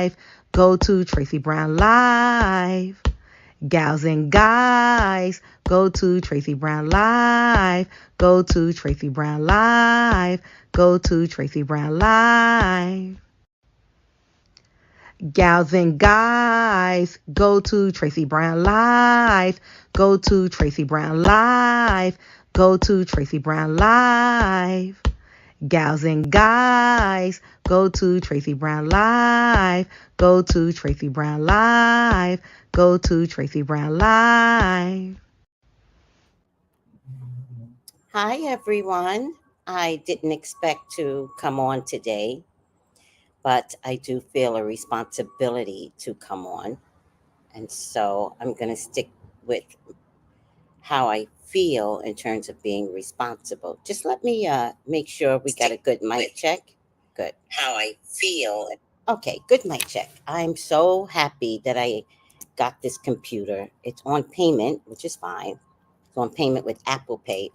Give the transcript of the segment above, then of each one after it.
Live. Go to Tracy Brown Live. Gals and guys, go to Tracy Brown Live. Go to Tracy Brown Live. Go to Tracy Brown Live. Gals and guys, go to Tracy Brown Live. Go to Tracy Brown Live. Go to Tracy Brown Live. Gals and guys, go to Tracy Brown Live. Go to Tracy Brown Live. Go to Tracy Brown Live. Hi, everyone. I didn't expect to come on today, but I do feel a responsibility to come on. And so I'm going to stick with how I feel in terms of being responsible. Just let me make sure we got a good mic check. Good. How I feel. Okay, good mic check. I'm so happy that I got this computer. It's on payment, which is fine. It's on payment with Apple Pay,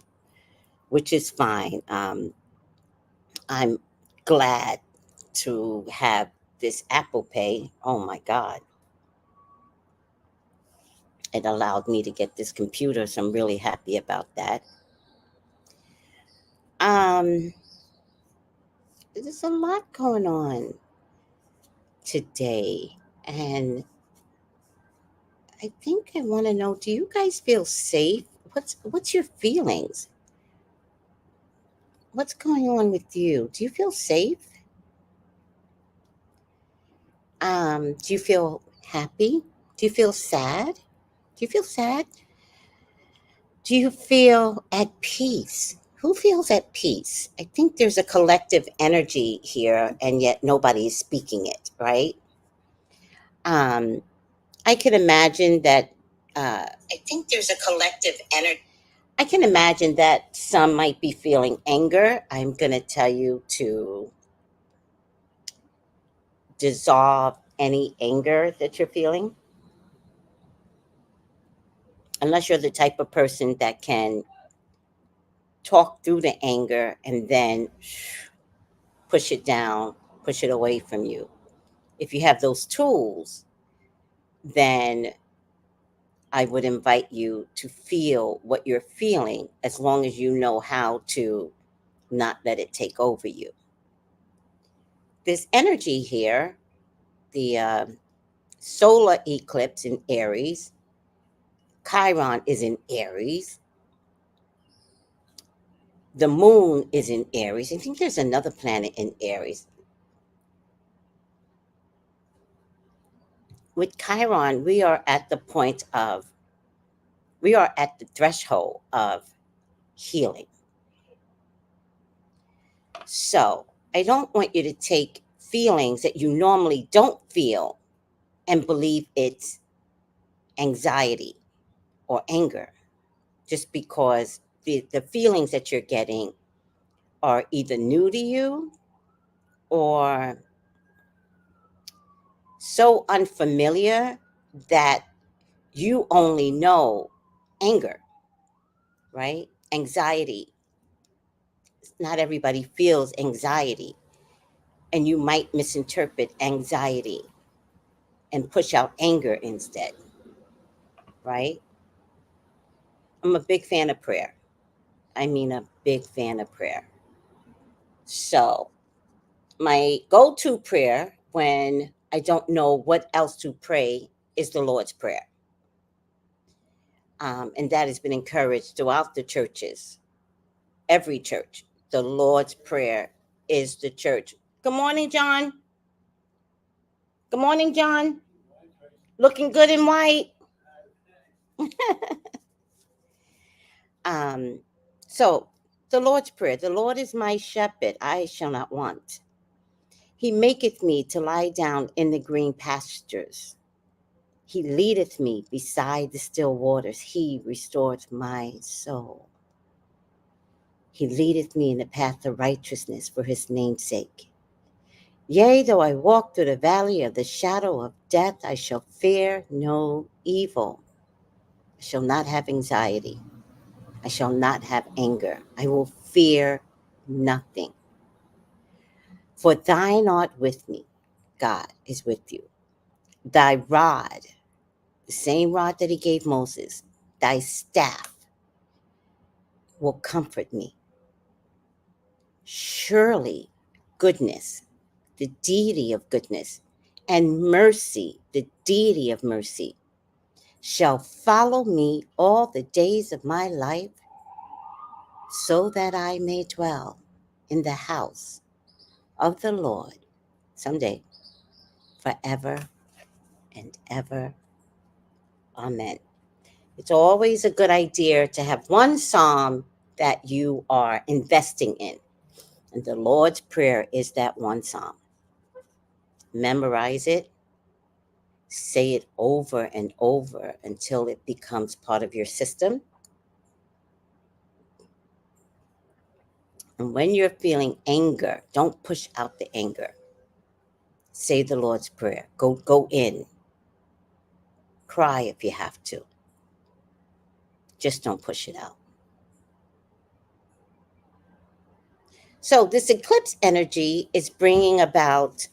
which is fine. I'm glad to have this Apple Pay. Oh my God. It allowed me to get this computer, so I'm really happy about that. There's a lot going on today, and I think I want to know, do you guys feel safe? What's your feelings? What's going on with you? Do you feel safe? Do you feel happy? Do you feel sad? Do you feel sad? Do you feel at peace? Who feels at peace? I think there's a collective energy here, and yet nobody is speaking it, right? I can imagine that. I think there's a collective energy. I can imagine that some might be feeling anger. I'm going to tell you to dissolve any anger that you're feeling. Unless you're the type of person that can talk through the anger and then push it down, push it away from you. If you have those tools, then I would invite you to feel what you're feeling as long as you know how to not let it take over you. This energy here, the solar eclipse in Aries, Chiron is in Aries, the moon is in Aries. I think there's another planet in Aries. With Chiron, we are at the threshold of healing. So I don't want you to take feelings that you normally don't feel and believe it's anxiety or anger, just because the feelings that you're getting are either new to you or so unfamiliar that you only know anger, right? Anxiety. Not everybody feels anxiety, and you might misinterpret anxiety and push out anger instead, right? I'm a big fan of prayer. I mean, a big fan of prayer. So, my go to prayer when I don't know what else to pray is the Lord's Prayer. And that has been encouraged throughout the churches, every church. The Lord's Prayer is the church. Good morning, John. Good morning, John. Looking good in white. So, the Lord's Prayer. The Lord is my shepherd, I shall not want. He maketh me to lie down in the green pastures. He leadeth me beside the still waters. He restoreth my soul. He leadeth me in the path of righteousness for his name's sake. Yea, though I walk through the valley of the shadow of death, I shall fear no evil. I shall not have anxiety. I shall not have anger. I will fear nothing. For thine art with me. God is with you. Thy rod, the same rod that he gave Moses, thy staff will comfort me. Surely goodness, the deity of goodness, and mercy, the deity of mercy, shall follow me all the days of my life, so that I may dwell in the house of the Lord someday, forever and ever. Amen. It's always a good idea to have one psalm that you are investing in. And the Lord's Prayer is that one psalm. Memorize it, say it over and over until it becomes part of your system. And when you're feeling anger, don't push out the anger. Say the Lord's Prayer. Go in. Cry if you have to. Just don't push it out. So this eclipse energy is bringing about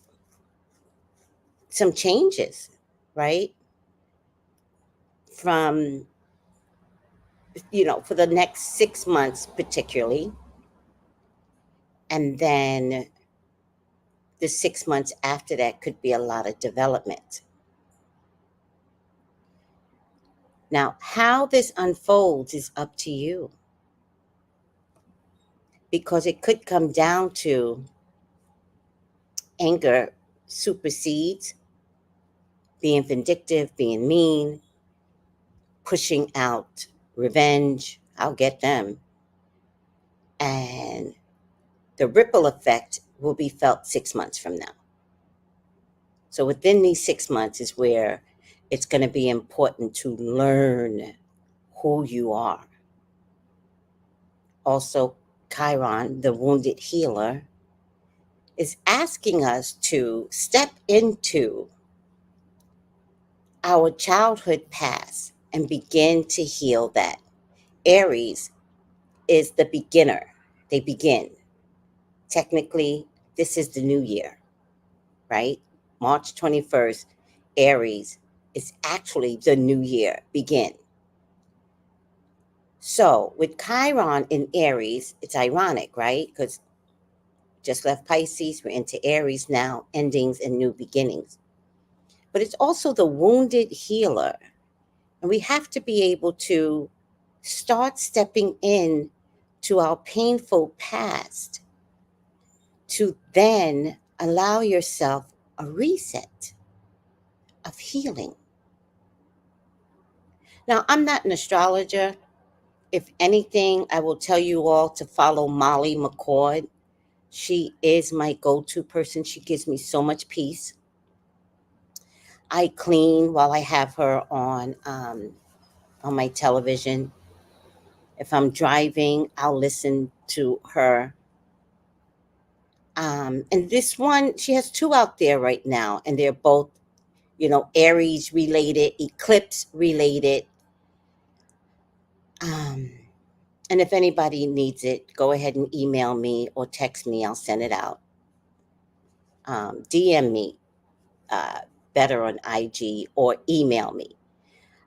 some changes, right? From, for the next 6 months particularly, and then the 6 months after that could be a lot of development. Now, how this unfolds is up to you, because it could come down to anger supersedes, being vindictive, being mean, pushing out revenge. I'll get them. And the ripple effect will be felt 6 months from now. So within these 6 months is where it's going to be important to learn who you are. Also, Chiron, the wounded healer, is asking us to step into our childhood past and begin to heal that. Aries is the beginner. They begin. Technically, this is the new year, right? March 21st, Aries is actually the new year. Begin. So with Chiron in Aries, it's ironic, right? Because just left Pisces, we're into Aries now, endings and new beginnings. But it's also the wounded healer. And we have to be able to start stepping in to our painful past to then allow yourself a reset of healing. Now, I'm not an astrologer. If anything, I will tell you all to follow Molly McCord. She is my go-to person. She gives me so much peace. I clean while I have her on my television. If I'm driving, I'll listen to her. And this one, she has two out there right now, and they're both, Aries related, eclipse related. Um, and if anybody needs it, go ahead and email me or text me. I'll send it out. DM me, uh, better on IG, or email me.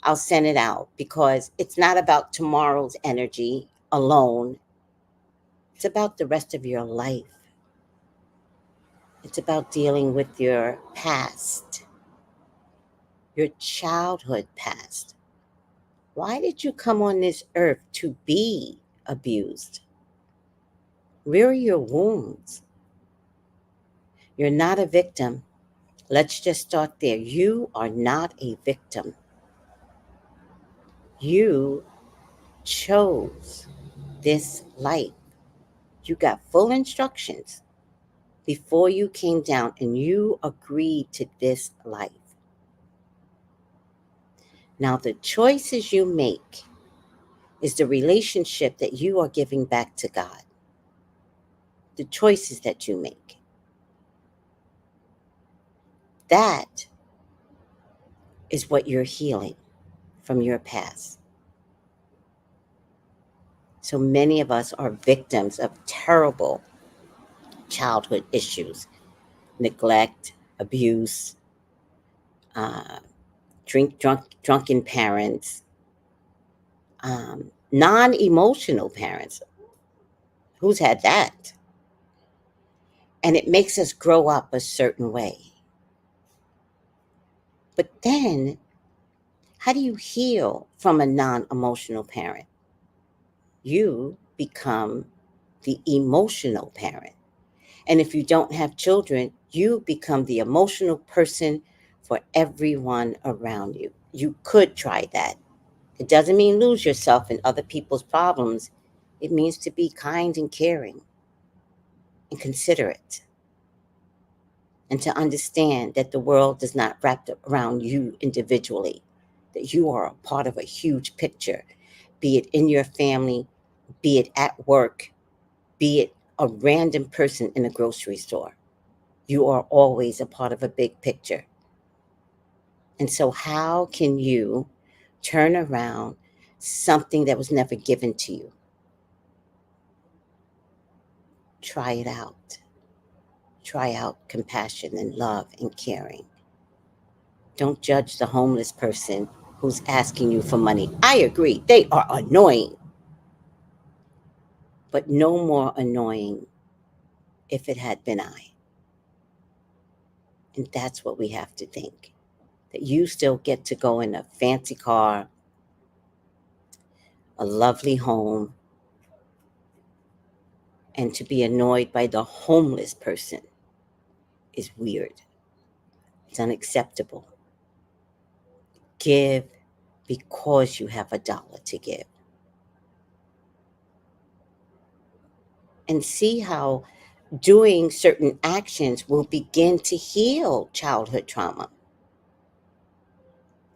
I'll send it out, because it's not about tomorrow's energy alone. It's about the rest of your life. It's about dealing with your past, your childhood past. Why did you come on this earth to be abused? Where are your wounds? You're not a victim. Let's just start there. You are not a victim. You chose this life. You got full instructions before you came down, and you agreed to this life. Now, the choices you make is the relationship that you are giving back to God. The choices that you make. That is what you're healing from your past. So many of us are victims of terrible childhood issues, neglect, abuse, uh, drunken parents, non-emotional parents. Who's had that? And it makes us grow up a certain way. But then, how do you heal from a non-emotional parent? You become the emotional parent. And if you don't have children, you become the emotional person for everyone around you. You could try that. It doesn't mean lose yourself in other people's problems. It means to be kind and caring and considerate, and to understand that the world does not wrap around you individually, that you are a part of a huge picture, be it in your family, be it at work, be it a random person in a grocery store. You are always a part of a big picture. And so, how can you turn around something that was never given to you? Try it out. Try out compassion and love and caring. Don't judge the homeless person who's asking you for money. I agree, they are annoying, but no more annoying if it had been I. And that's what we have to think, that you still get to go in a fancy car, a lovely home, and to be annoyed by the homeless person is weird. It's unacceptable. Give because you have $1 to give. And see how doing certain actions will begin to heal childhood trauma.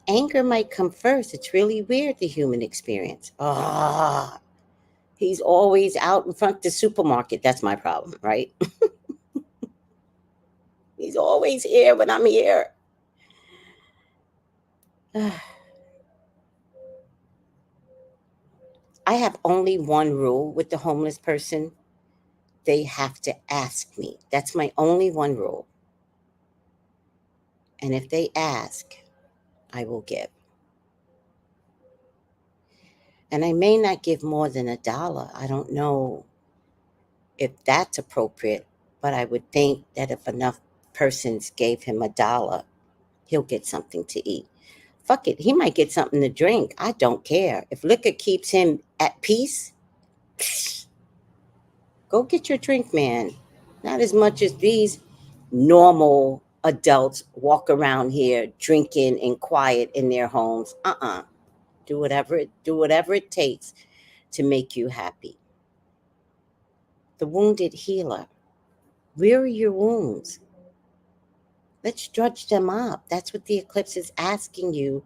Anger might come first. It's really weird, the human experience. Ah, he's always out in front of the supermarket. That's my problem, right? He's always here when I'm here. I have only one rule with the homeless person: they have to ask me. That's my only one rule. And if they ask, I will give. And I may not give more than $1. I don't know if that's appropriate, but I would think that if enough persons gave him $1, he'll get something to eat. Fuck it, he might get something to drink. I don't care. If liquor keeps him at peace, go get your drink, man. Not as much as these normal adults walk around here drinking and quiet in their homes. Do whatever it takes to make you happy. The wounded healer. Where are your wounds? Let's drudge them up. That's what the eclipse is asking you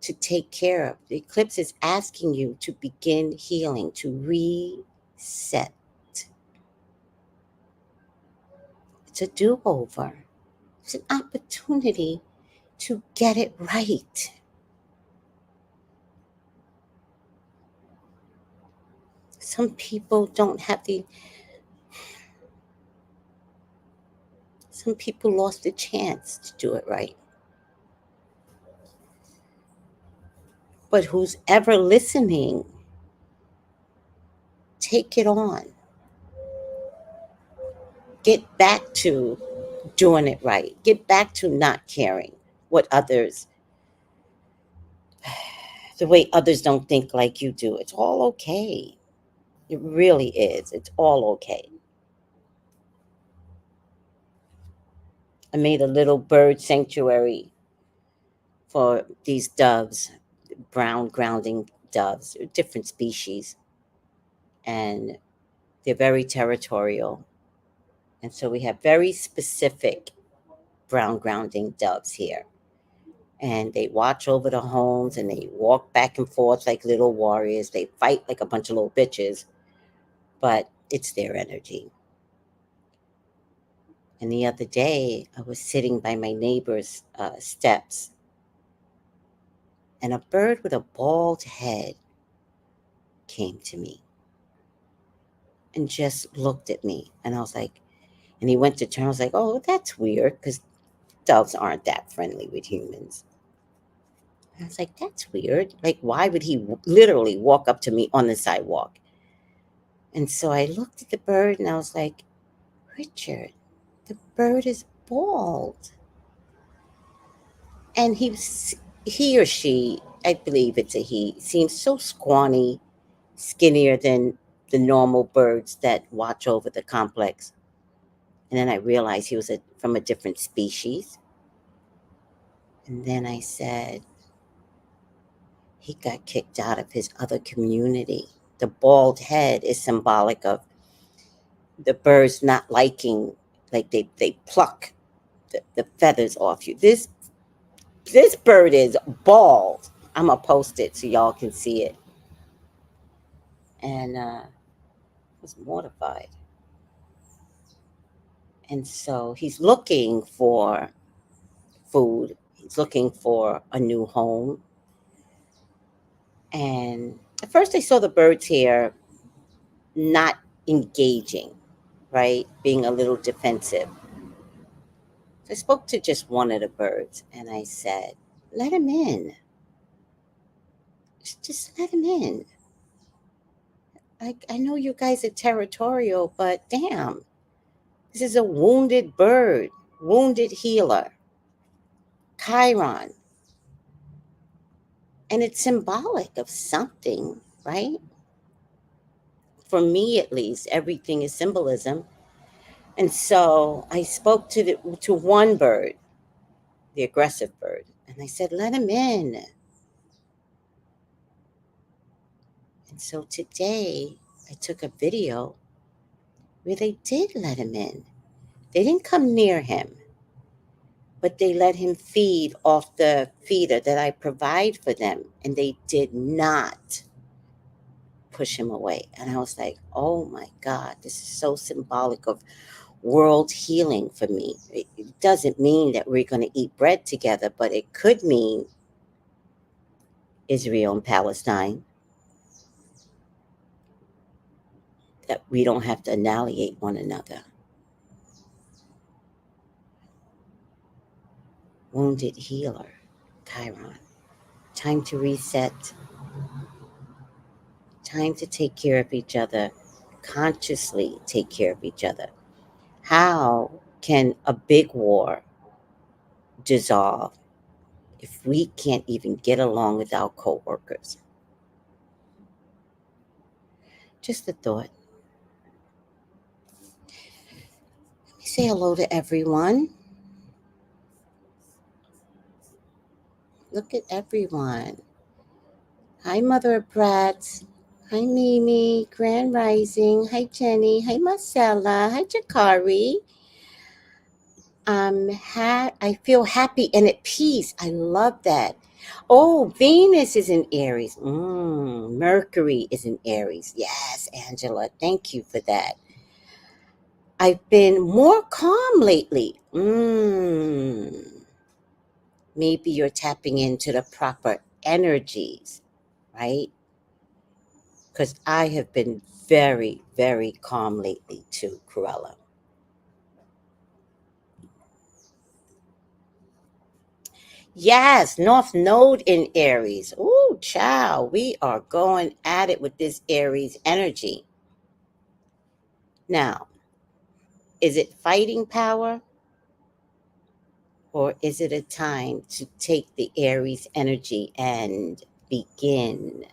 to take care of. The eclipse is asking you to begin healing, to reset. It's a do over, it's an opportunity to get it right. Some people don't have the, some people lost the chance to do it right. But who's ever listening, take it on. Get back to doing it right. Get back to not caring what others, the way others don't think like you do. It's all okay. It really is. It's all okay. I made a little bird sanctuary for these doves, brown grounding doves, different species, and they're very territorial. And so we have very specific brown grounding doves here. And they watch over the homes and they walk back and forth like little warriors. They fight like a bunch of little bitches, but it's their energy. And the other day, I was sitting by my neighbor's steps, and a bird with a bald head came to me and just looked at me. And I was like, and he went to turn. I was like, oh, that's weird, because doves aren't that friendly with humans. And I was like, that's weird. Like, why would he literally walk up to me on the sidewalk? And so I looked at the bird and I was like, Richard, the bird is bald. And he or she, I believe it's a he, seems so scrawny, skinnier than the normal birds that watch over the complex. And then I realized he was from a different species. And then I said, he got kicked out of his other community. The bald head is symbolic of the birds not liking, like they pluck the feathers off you. This bird is bald. I'm gonna post it so y'all can see it. And I was mortified. And so he's looking for food. He's looking for a new home. And at first I saw the birds here not engaging, right? Being a little defensive. So I spoke to just one of the birds and I said, let him in. Just let him in. I know you guys are territorial, but damn, this is a wounded bird, wounded healer, Chiron. And it's symbolic of something, right? For me, at least, everything is symbolism. And so I spoke to one bird, the aggressive bird, and I said, let him in. And so today I took a video where they did let him in. They didn't come near him, but they let him feed off the feeder that I provide for them, and they did not push him away. And I was like, oh my God, this is so symbolic of world healing for me. It doesn't mean that we're going to eat bread together, but it could mean Israel and Palestine, that we don't have to annihilate one another. Wounded healer, Chiron. Time to reset, time to take care of each other, consciously take care of each other. How can a big war dissolve if we can't even get along with our coworkers? Just a thought. Let me say hello to everyone. Look at everyone. Hi, Mother of Brats. Hi, Mimi. Grand Rising. Hi, Jenny. Hi, Marcella. Hi, Jakari. I feel happy and at peace. I love that. Oh, Venus is in Aries. Mercury is in Aries. Yes, Angela. Thank you for that. I've been more calm lately. Maybe you're tapping into the proper energies, right? Because I have been very, very calm lately too, Cruella. Yes, North Node in Aries. Ooh, child, we are going at it with this Aries energy. Now, is it fighting power or is it a time to take the Aries energy and begin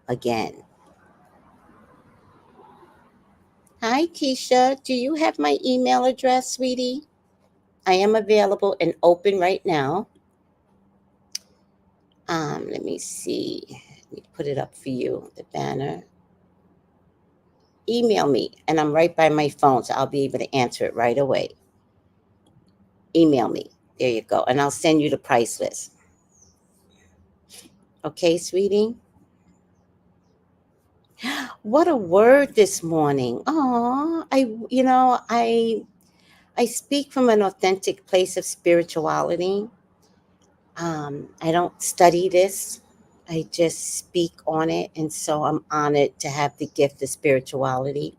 again? Hi, Keisha. Do you have my email address, sweetie? I am available and open right now. Let me see. Let me put it up for you, the banner. Email me, and I'm right by my phone, so I'll be able to answer it right away. Email me. There you go. And I'll send you the price list. Okay, sweetie? What a word this morning. Oh, I speak from an authentic place of spirituality. I don't study this. I just speak on it, and so I'm honored to have the gift of spirituality.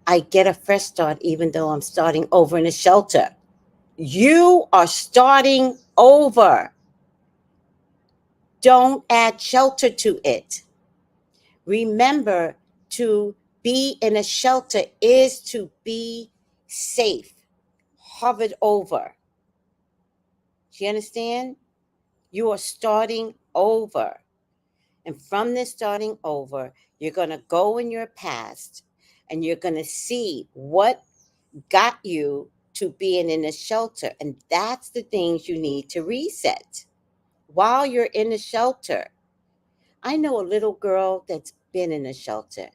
I get a fresh start even though I'm starting over in a shelter. You are starting over. Don't add shelter to it. Remember, to be in a shelter is to be safe, hovered over. Do you understand? You are starting over. And from this starting over, you're going to go in your past and you're going to see what got you to being in a shelter. And that's the things you need to reset while you're in a shelter. I know a little girl that's been in a shelter,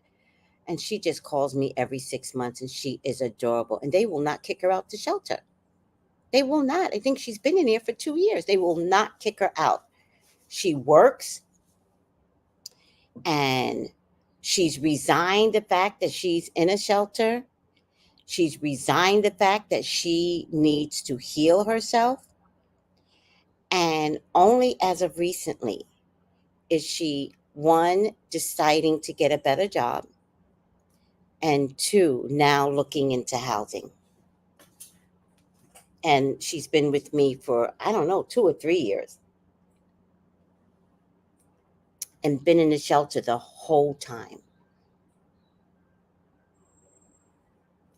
and she just calls me every 6 months, and she is adorable. And they will not kick her out the shelter. They will not. I think she's been in here for 2 years. They will not kick her out. She works, and she's resigned the fact that she's in a shelter. She's resigned the fact that she needs to heal herself. And only as of recently is she, one, deciding to get a better job, and two, now looking into housing. And she's been with me for, I don't know, 2 or 3 years, and been in the shelter the whole time.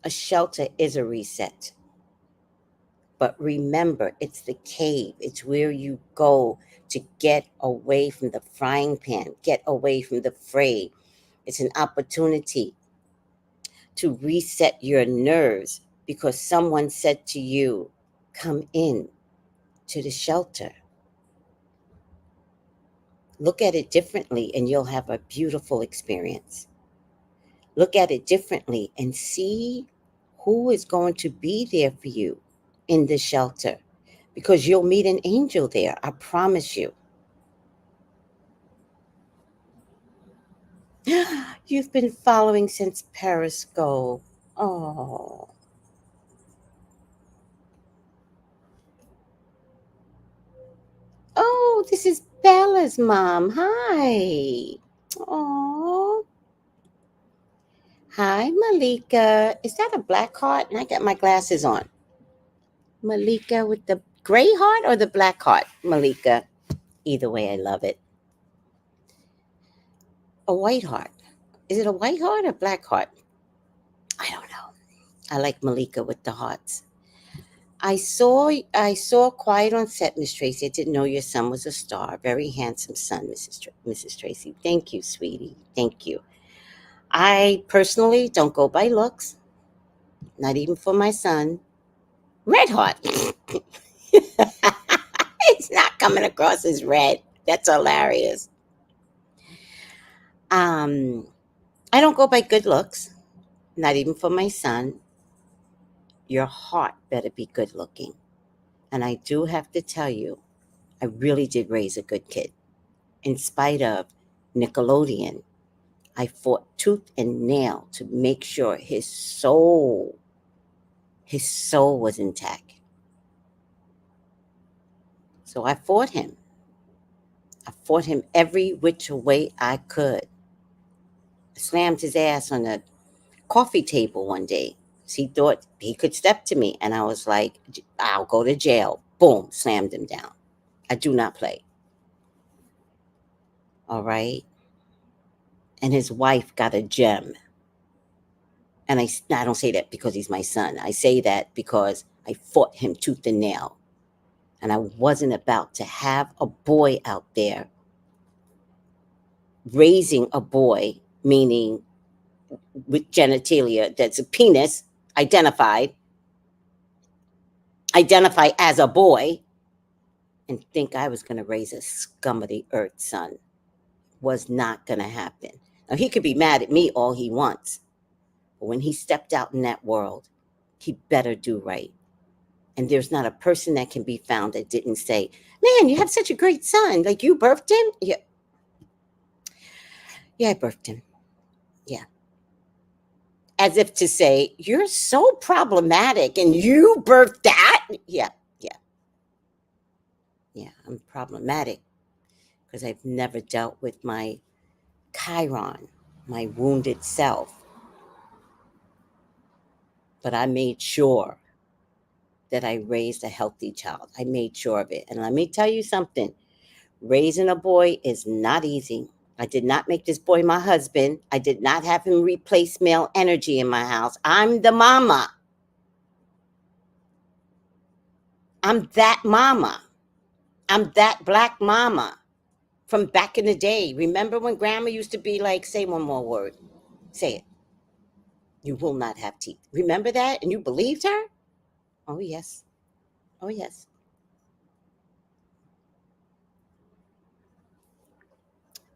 A shelter is a reset. But remember, it's the cave. It's where you go to get away from the frying pan, get away from the fray. It's an opportunity to reset your nerves because someone said to you, come in to the shelter. Look at it differently and you'll have a beautiful experience. Look at it differently and see who is going to be there for you in the shelter, because you'll meet an angel there. I promise you. You've been following since Periscope. Oh. Oh, this is Bella's mom. Hi. Oh. Hi, Malika. Is that a black heart? And I got my glasses on. Malika with the gray heart or the black heart? Malika. Either way, I love it. A white heart. Is it a white heart or black heart? I don't know. I like Malika with the hearts. I saw Quiet on Set, Miss Tracy. I didn't know your son was a star. Very handsome son, Mrs. Tracy. Thank you, sweetie. Thank you. I personally don't go by looks, not even for my son. Red heart. It's not coming across as red. That's hilarious. Um, I don't go by good looks, not even for my son. Your heart better be good looking. And I do have to tell you, I really did raise a good kid. In spite of Nickelodeon, I fought tooth and nail to make sure his soul was intact. So I fought him. I fought him every which way I could. I slammed his ass on the coffee table one day. He thought he could step to me, and I was like, I'll go to jail. Boom, slammed him down. I do not play. All right. And his wife got a gem. And I don't say that because he's my son. I say that because I fought him tooth and nail. And I wasn't about to have a boy out there raising a boy, meaning with genitalia that's a penis, identified, identify as a boy, and think I was going to raise a scum of the earth son. Was not going to happen. Now, he could be mad at me all he wants, but when he stepped out in that world, he better do right. And there's not a person that can be found that didn't say, man, you have such a great son. Like, you birthed him? Yeah. Yeah, I birthed him. Yeah. As if to say, you're so problematic and you birthed that? Yeah, yeah, yeah. I'm problematic because I've never dealt with my Chiron, my wounded self. But I made sure that I raised a healthy child. I made sure of it. And let me tell you something, raising a boy is not easy. I did not make this boy my husband. I did not have him replace male energy in my house. I'm the mama. I'm that mama. I'm that black mama from back in the day. Remember when grandma used to be like, say one more word. Say it. You will not have teeth. Remember that? And you believed her? Oh, yes. Oh, yes.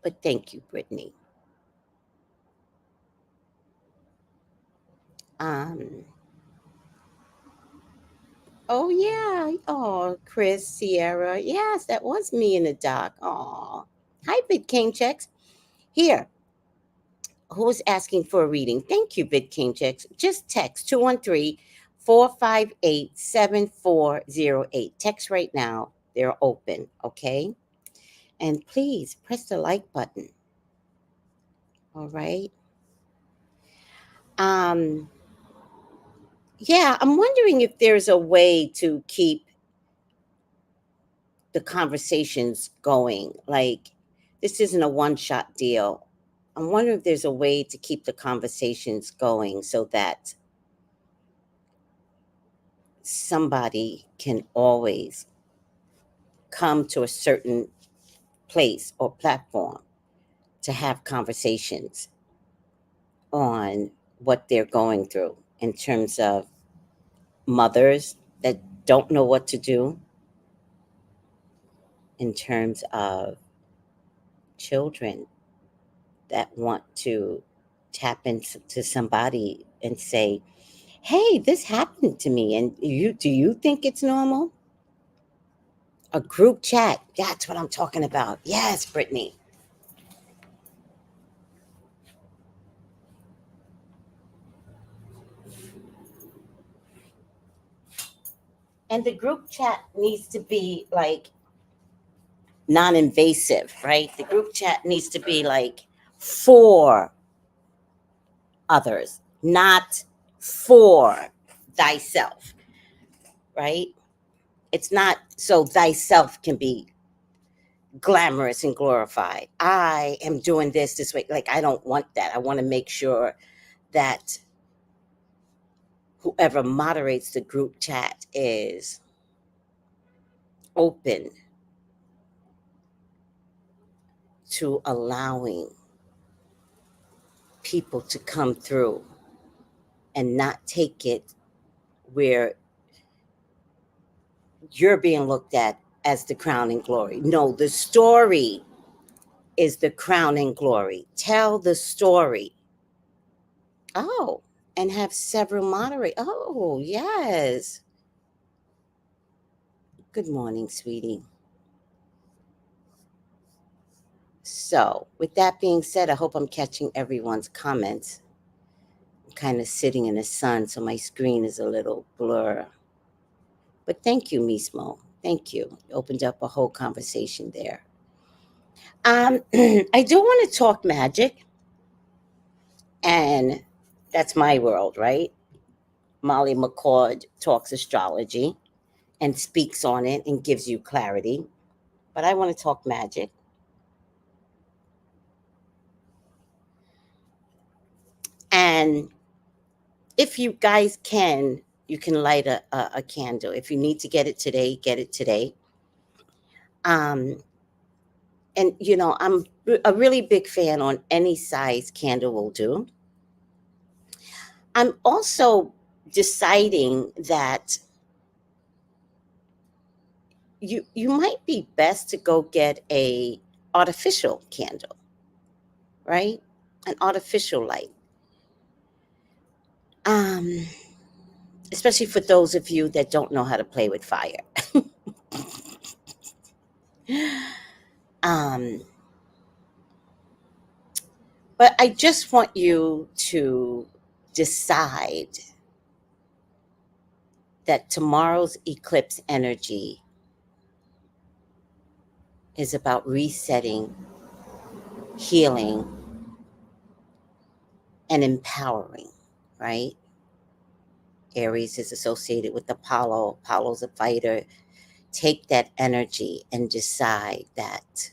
But thank you, Brittany. Um, oh, yeah. Oh, Chris, Sierra. Yes, that was me in the dock. Oh, hi, Bitcane Checks. Here, who's asking for a reading? Thank you, Bitcane Checks. Just text 213-458-7408. Text right now. They're open, okay? And please press the like button. All right. Um, yeah, I'm wondering if there's a way to keep the conversations going. Like, this isn't a one shot deal. I'm wondering if there's a way to keep the conversations going so that somebody can always come to a certain place or platform to have conversations on what they're going through in terms of mothers that don't know what to do, in terms of children that want to tap into somebody and say, hey, this happened to me, and do you think it's normal? A group chat, that's what I'm talking about. Yes, Brittany. And the group chat needs to be like non-invasive, right? The group chat needs to be like for others, not for thyself, right? It's not so thyself can be glamorous and glorified. I am doing this way. Like, I don't want that. I want to make sure that whoever moderates the group chat is open to allowing people to come through and not take it where you're being looked at as the crowning glory. No, the story is the crowning glory. Tell the story. Oh, and have several moderate. Oh, yes. Good morning, sweetie. So, with that being said, I hope I'm catching everyone's comments. I'm kind of sitting in the sun, so my screen is a little blur. But thank you, Mismo. Thank you. Opened up a whole conversation there. I do want to talk magic, and that's my world, right? Molly McCord talks astrology and speaks on it and gives you clarity. But I want to talk magic. And if you guys can, you can light a candle. If you need to get it today, get it today. Um, and, I'm a really big fan on any size candle will do. I'm also deciding that you might be best to go get a artificial candle, right? An artificial light. Um, Especially for those of you that don't know how to play with fire. um, but I just want you to decide that tomorrow's eclipse energy is about resetting, healing, and empowering, right? Aries is associated with Apollo. Apollo's a fighter. Take that energy and decide that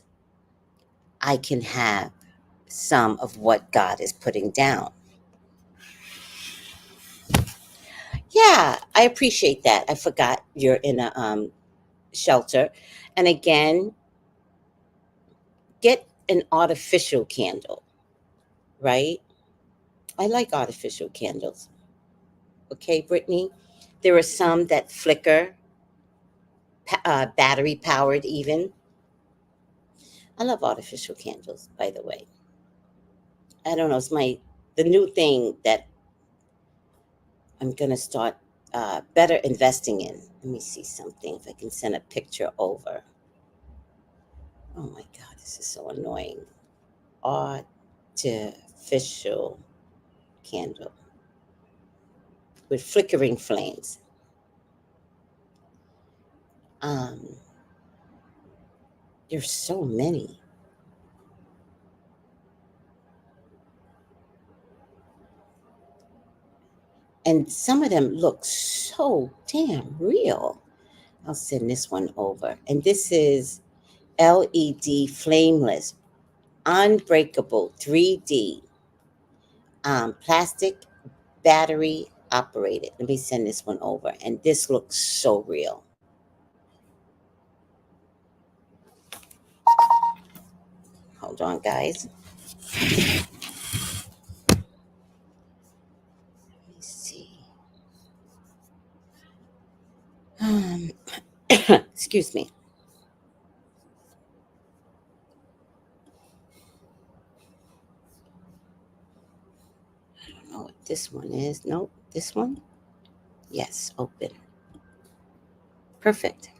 I can have some of what God is putting down. Yeah, I appreciate that. I forgot you're in a shelter. And again, get an artificial candle, right? I like artificial candles. Okay, Brittany? There are some that flicker, battery powered even. I love artificial candles, by the way. I don't know, it's the new thing that I'm gonna start better investing in. Let me see something if I can send a picture over. Oh my God, this is so annoying. Artificial candle with flickering flames. Um, there's so many. And some of them look so damn real. I'll send this one over. And this is LED flameless, unbreakable 3D, plastic battery operated. Let me send this one over. And this looks so real. Hold on, guys. Let me see. Um, excuse me. I don't know what this one is. Nope. This one? Yes, open. Perfect.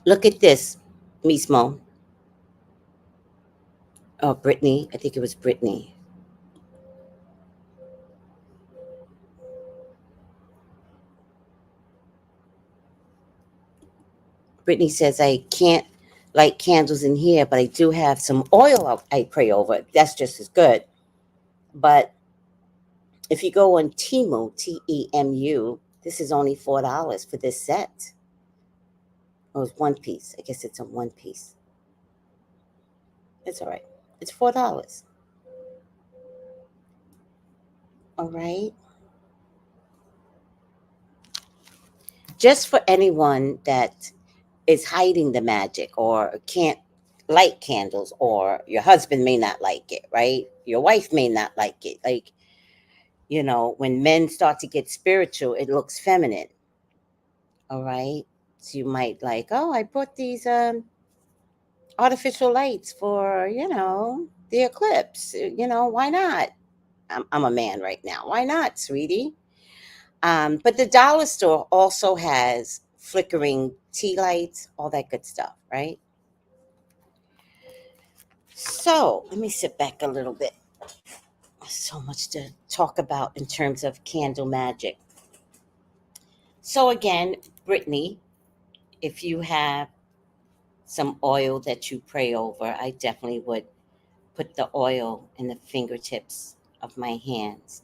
Look at this, Mismo. Oh, Brittany. I think it was Brittany. Brittany says, I can't light candles in here, but I do have some oil I pray over. That's just as good. But if you go on Temu, Temu, this is only $4 for this set. Oh, it's one piece. I guess it's a one piece. It's all right. It's $4. All right. Just for anyone that is hiding the magic or can't light candles, or your husband may not like it, right? Your wife may not like it. Like, when men start to get spiritual, it looks feminine. All right. So you might like, oh, I bought these artificial lights for, the eclipse. Why not? I'm a man right now. Why not, sweetie? But the dollar store also has flickering tea lights, all that good stuff, right? So let me sit back a little bit. So much to talk about in terms of candle magic. So again, Brittany, if you have some oil that you pray over, I definitely would put the oil in the fingertips of my hands,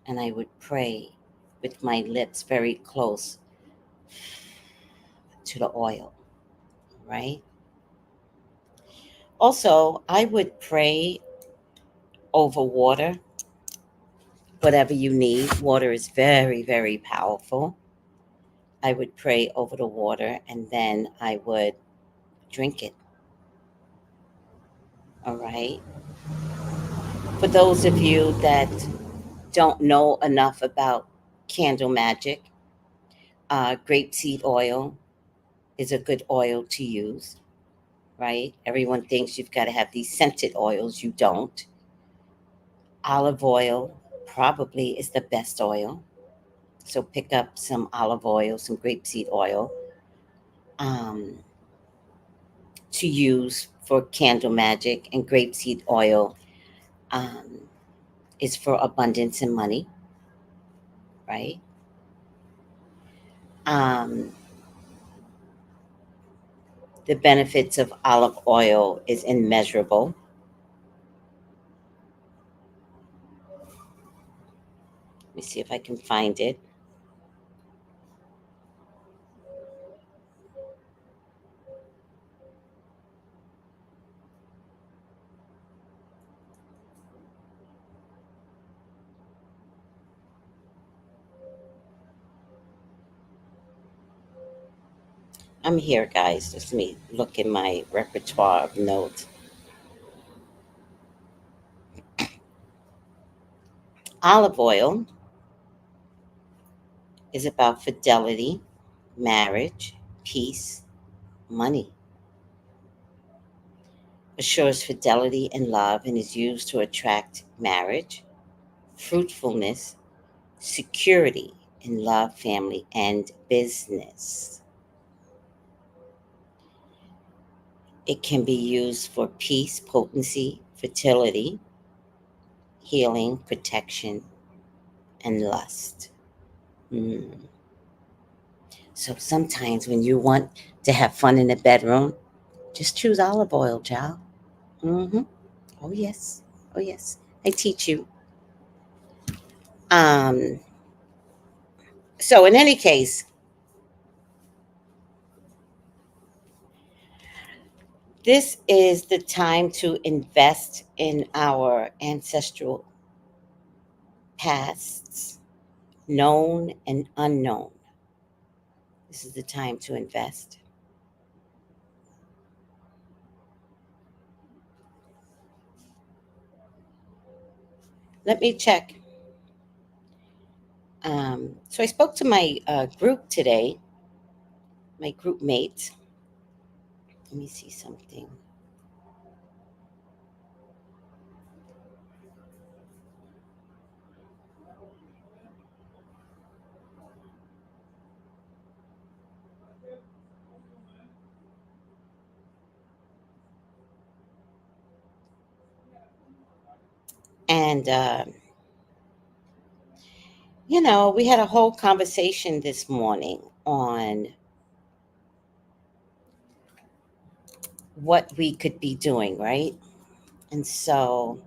and I would pray with my lips very close to the oil, right? Also, I would pray over water, whatever you need. Water is very, very powerful. I would pray over the water and then I would drink it. All right. For those of you that don't know enough about candle magic, grapeseed oil is a good oil to use, right? Everyone thinks you've got to have these scented oils. You don't. Olive oil probably is the best oil. So pick up some olive oil, some grapeseed oil, um, to use for candle magic, and grapeseed oil um, is for abundance and money, right? Um, the benefits of olive oil is immeasurable. Let me see if I can find it. I'm here, guys. Just let me look in my repertoire of notes. Olive oil is about fidelity, marriage, peace, money. Assures fidelity and love and is used to attract marriage, fruitfulness, security in love, family, and business. It can be used for peace, potency, fertility, healing, protection, and lust. Mm. So sometimes when you want to have fun in the bedroom, just choose olive oil, child. Mm-hmm. Oh yes, oh yes. I teach you. Um. So in any case, this is the time to invest in our ancestral pasts, known and unknown. This is the time to invest. Let me check. So I spoke to my group today, my group mates. Let me see something. And, we had a whole conversation this morning on what we could be doing, right? And so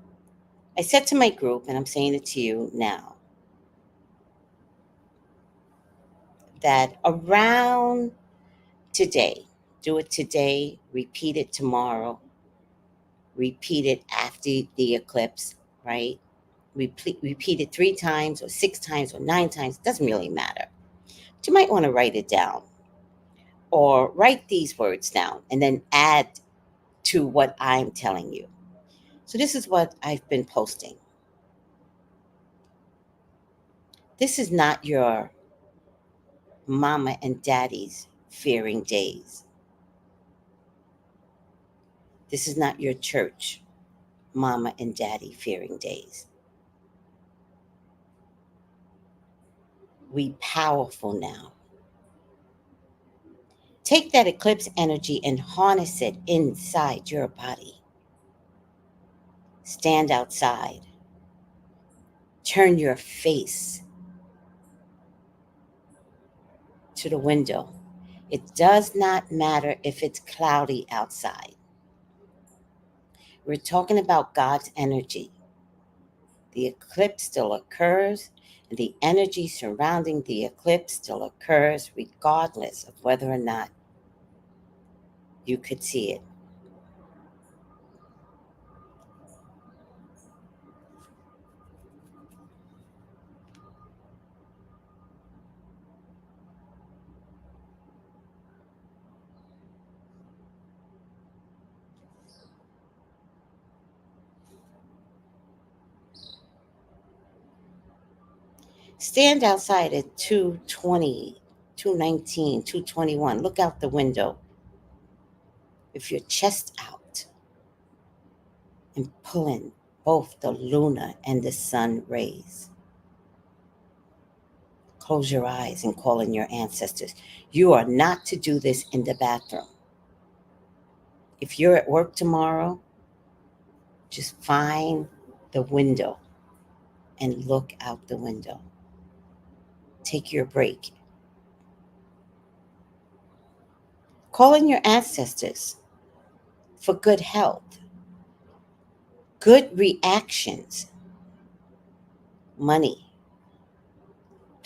I said to my group, and I'm saying it to you now, that around today, do it today, repeat it tomorrow, repeat it after the eclipse, right? Repeat it 3 times or 6 times or 9 times, doesn't really matter. But you might want to write it down or write these words down and then add to what I'm telling you. So, this is what I've been posting. This is not your mama and daddy's fearing days. This is not your church mama and daddy fearing days. We powerful now. Take that eclipse energy and harness it inside your body. Stand outside. Turn your face to the window. It does not matter if it's cloudy outside. We're talking about God's energy. The eclipse still occurs, and the energy surrounding the eclipse still occurs, regardless of whether or not you could see it. Stand outside at 2:20, 2:19, 2:21. Look out the window with your chest out and pulling both the lunar and the sun rays. Close your eyes and call in your ancestors. You are not to do this in the bathroom. If you're at work tomorrow, just find the window and look out the window. Take your break. Call in your ancestors for good health, good reactions, money,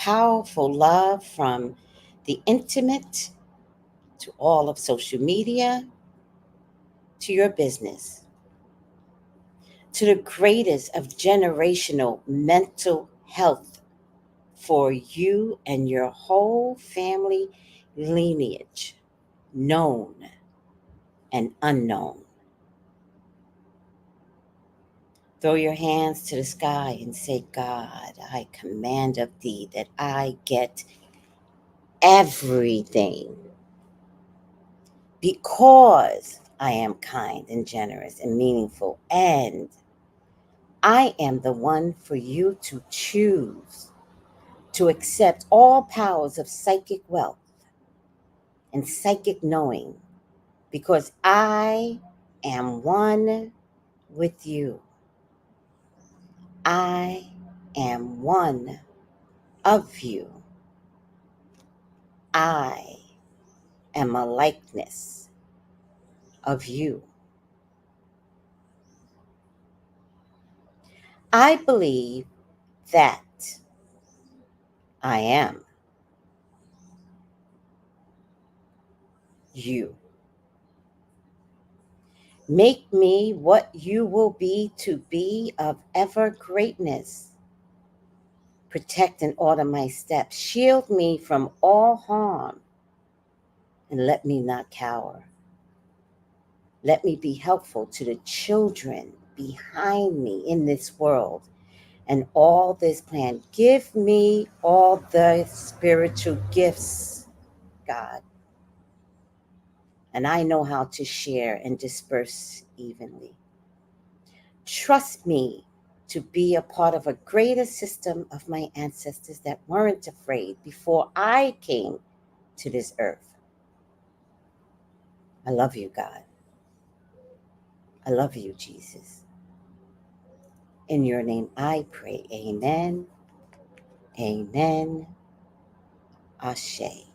powerful love from the intimate to all of social media to your business to the greatest of generational mental health for you and your whole family lineage, known and unknown. Throw your hands to the sky and say, God, I command of thee that I get everything because I am kind and generous and meaningful, and I am the one for you to choose to accept all powers of psychic wealth and psychic knowing because I am one with you. I am one of you. I am a likeness of you. I believe that I am you. Make me what you will be to be of ever greatness. Protect and order my steps. Shield me from all harm and let me not cower. Let me be helpful to the children behind me in this world and all this plan. Give me all the spiritual gifts, God. And I know how to share and disperse evenly. Trust me to be a part of a greater system of my ancestors that weren't afraid before I came to this earth. I love you, God. I love you, Jesus. In your name I pray. Amen. Amen. Ashe.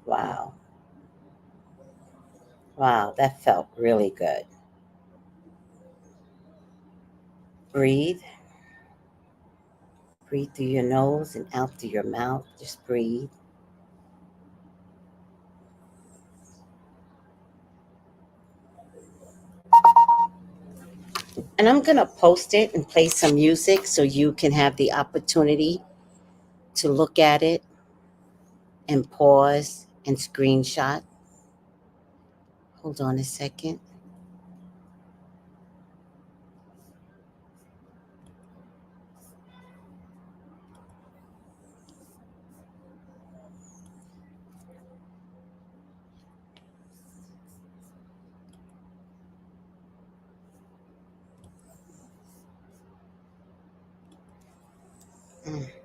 Wow. Wow, that felt really good. Breathe. Breathe through your nose and out through your mouth. Just breathe. And I'm going to post it and play some music so you can have the opportunity to look at it and pause and screenshot. Hold on a second. Mm.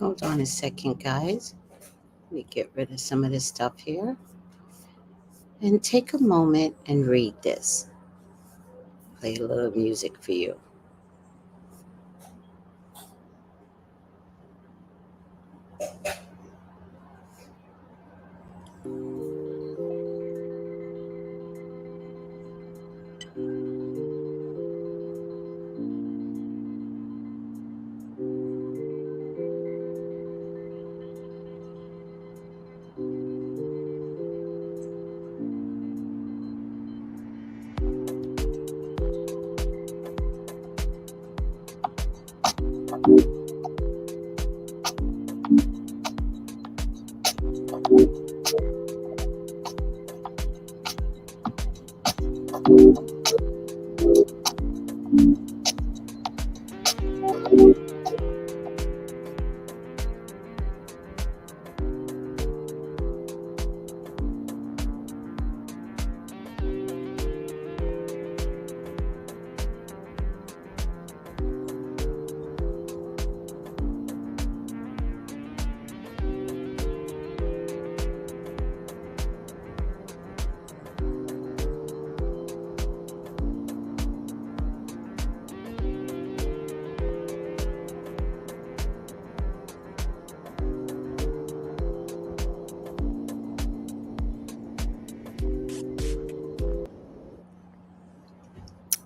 Hold on a second, guys. Let me get rid of some of this stuff here and take a moment and read this. Play a little music for you.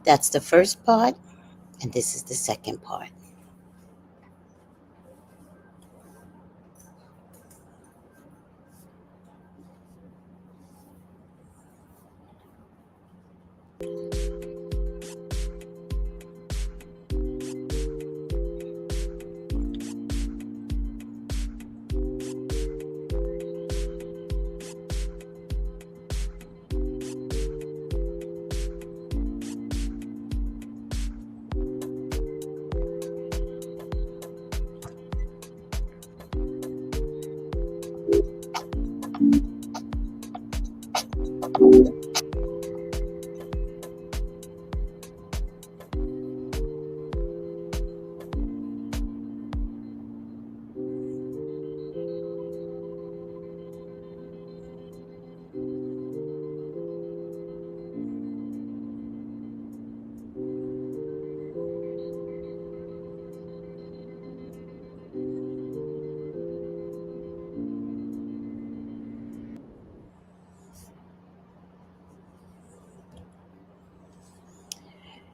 That's the first part, and this is the second part.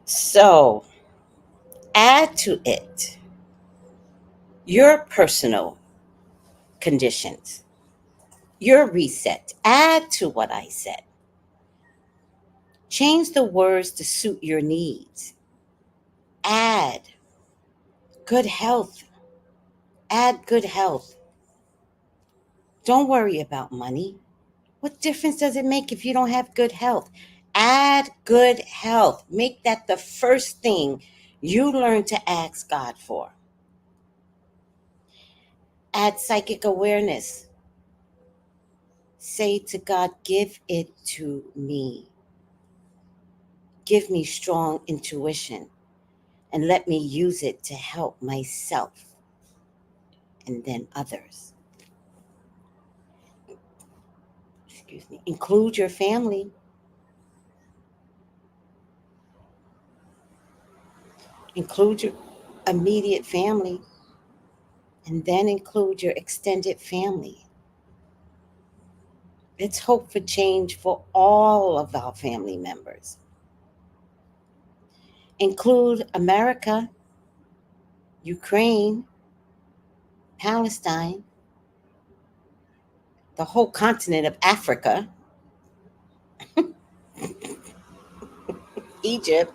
So, add to it your personal conditions, your reset. Add to what I said. Change the words to suit your needs. Add good health. Add good health. Don't worry about money. What difference does it make if you don't have good health? Add good health. Make that the first thing you learn to ask God for. Add psychic awareness. Say to God, give it to me. Give me strong intuition and let me use it to help myself and then others. Excuse me. Include your family. Include your immediate family and then include your extended family. Let's hope for change for all of our family members. Include America, Ukraine, Palestine, the whole continent of Africa, Egypt,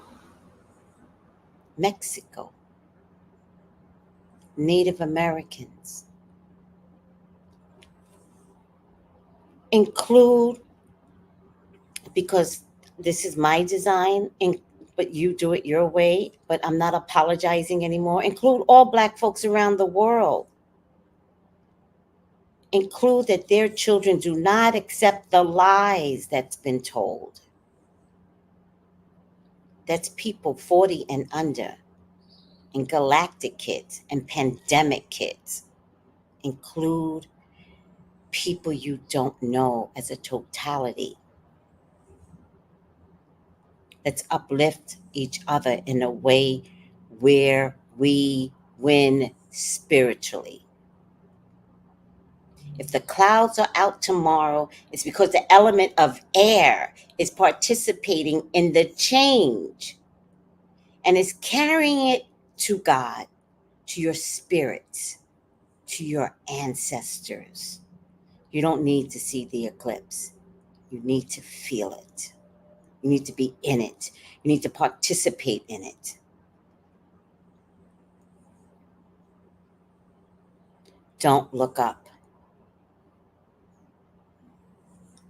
Mexico, Native Americans. Include, because this is my design, but you do it your way, but I'm not apologizing anymore. Include all Black folks around the world. Include that their children do not accept the lies that's been told. That's people 40 and under, and galactic kids and pandemic kids. Include people you don't know as a totality. Let's uplift each other in a way where we win spiritually. If the clouds are out tomorrow, it's because the element of air is participating in the change and is carrying it to God, to your spirits, to your ancestors. You don't need to see the eclipse. You need to feel it. You need to be in it. You need to participate in it. Don't look up.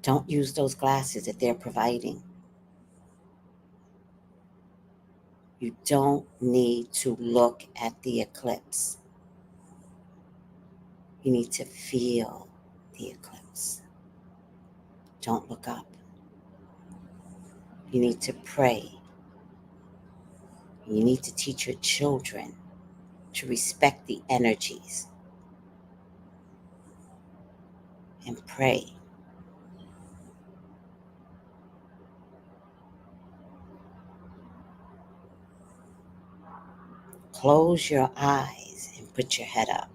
Don't use those glasses that they're providing. You don't need to look at the eclipse. You need to feel the eclipse. Don't look up. You need to pray. You need to teach your children to respect the energies and pray. Close your eyes and put your head up.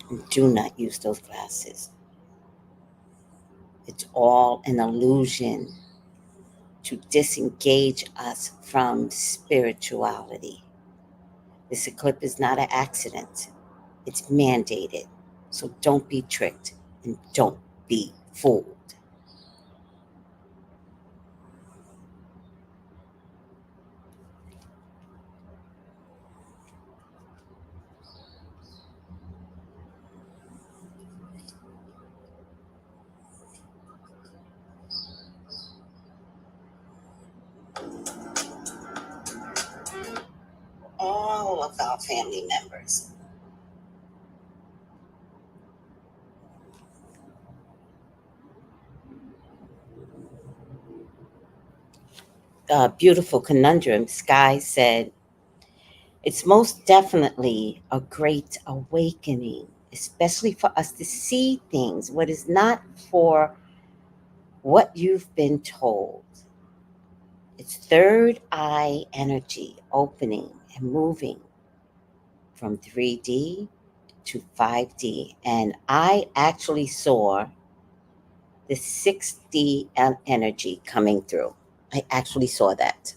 And do not use those glasses. It's all an illusion to disengage us from spirituality. This eclipse is not an accident, it's mandated. So don't be tricked and don't be fooled. All of our family members. Beautiful conundrum. Sky said, it's most definitely a great awakening, especially for us to see things, what is not for what you've been told. It's third eye energy opening and moving from 3D to 5D. And I actually saw the 6D energy coming through. I actually saw that.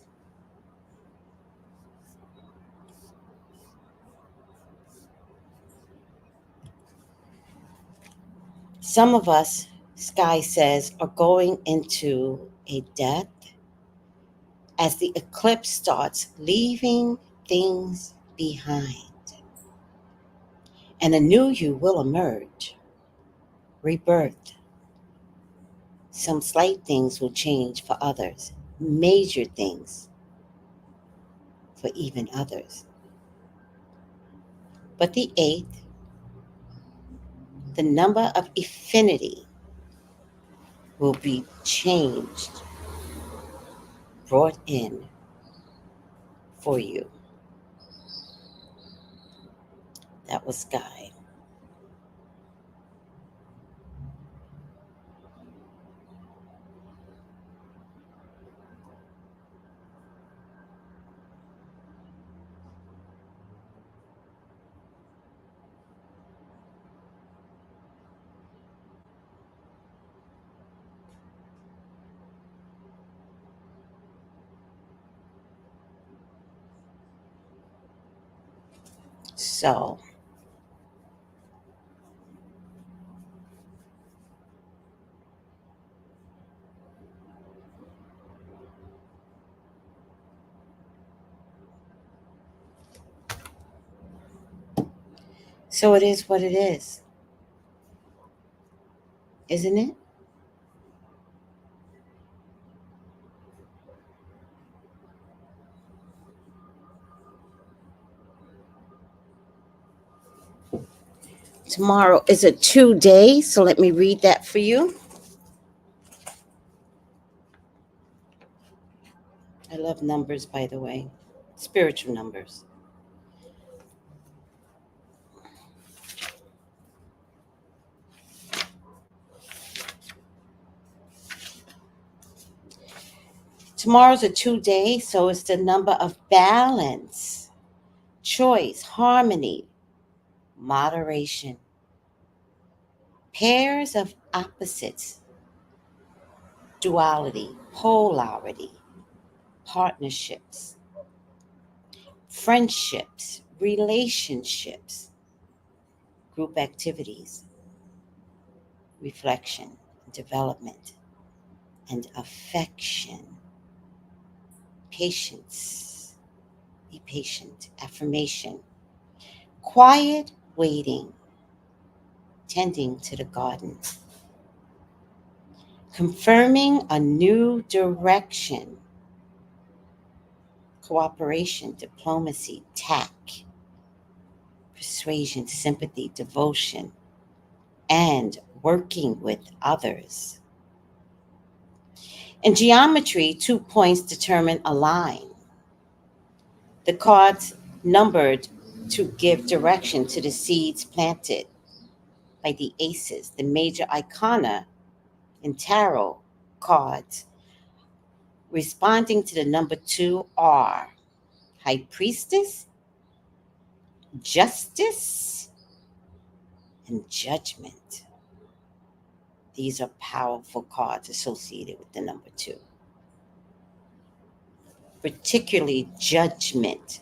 Some of us, Sky says, are going into a death as the eclipse starts leaving things behind. And a new you will emerge, rebirth. Some slight things will change for others, major things for even others. But the eighth, the number of affinity, will be changed, brought in for you. That was Sky. So, so it is what it is, isn't it? Tomorrow is a 2 day, so let me read that for you. I love numbers, by the way, spiritual numbers. Tomorrow's a 2 day, so it's the number of balance, choice, harmony, moderation, pairs of opposites, duality, polarity, partnerships, friendships, relationships, group activities, reflection, development, and affection, patience, be patient, affirmation, quiet waiting, tending to the garden, confirming a new direction, cooperation, diplomacy, tact, persuasion, sympathy, devotion, and working with others. In geometry, 2 points determine a line. The cards numbered to give direction to the seeds planted by the aces. The major icona in tarot cards responding to the number 2 are High Priestess, Justice, and Judgment. These are powerful cards associated with the number 2, particularly Judgment.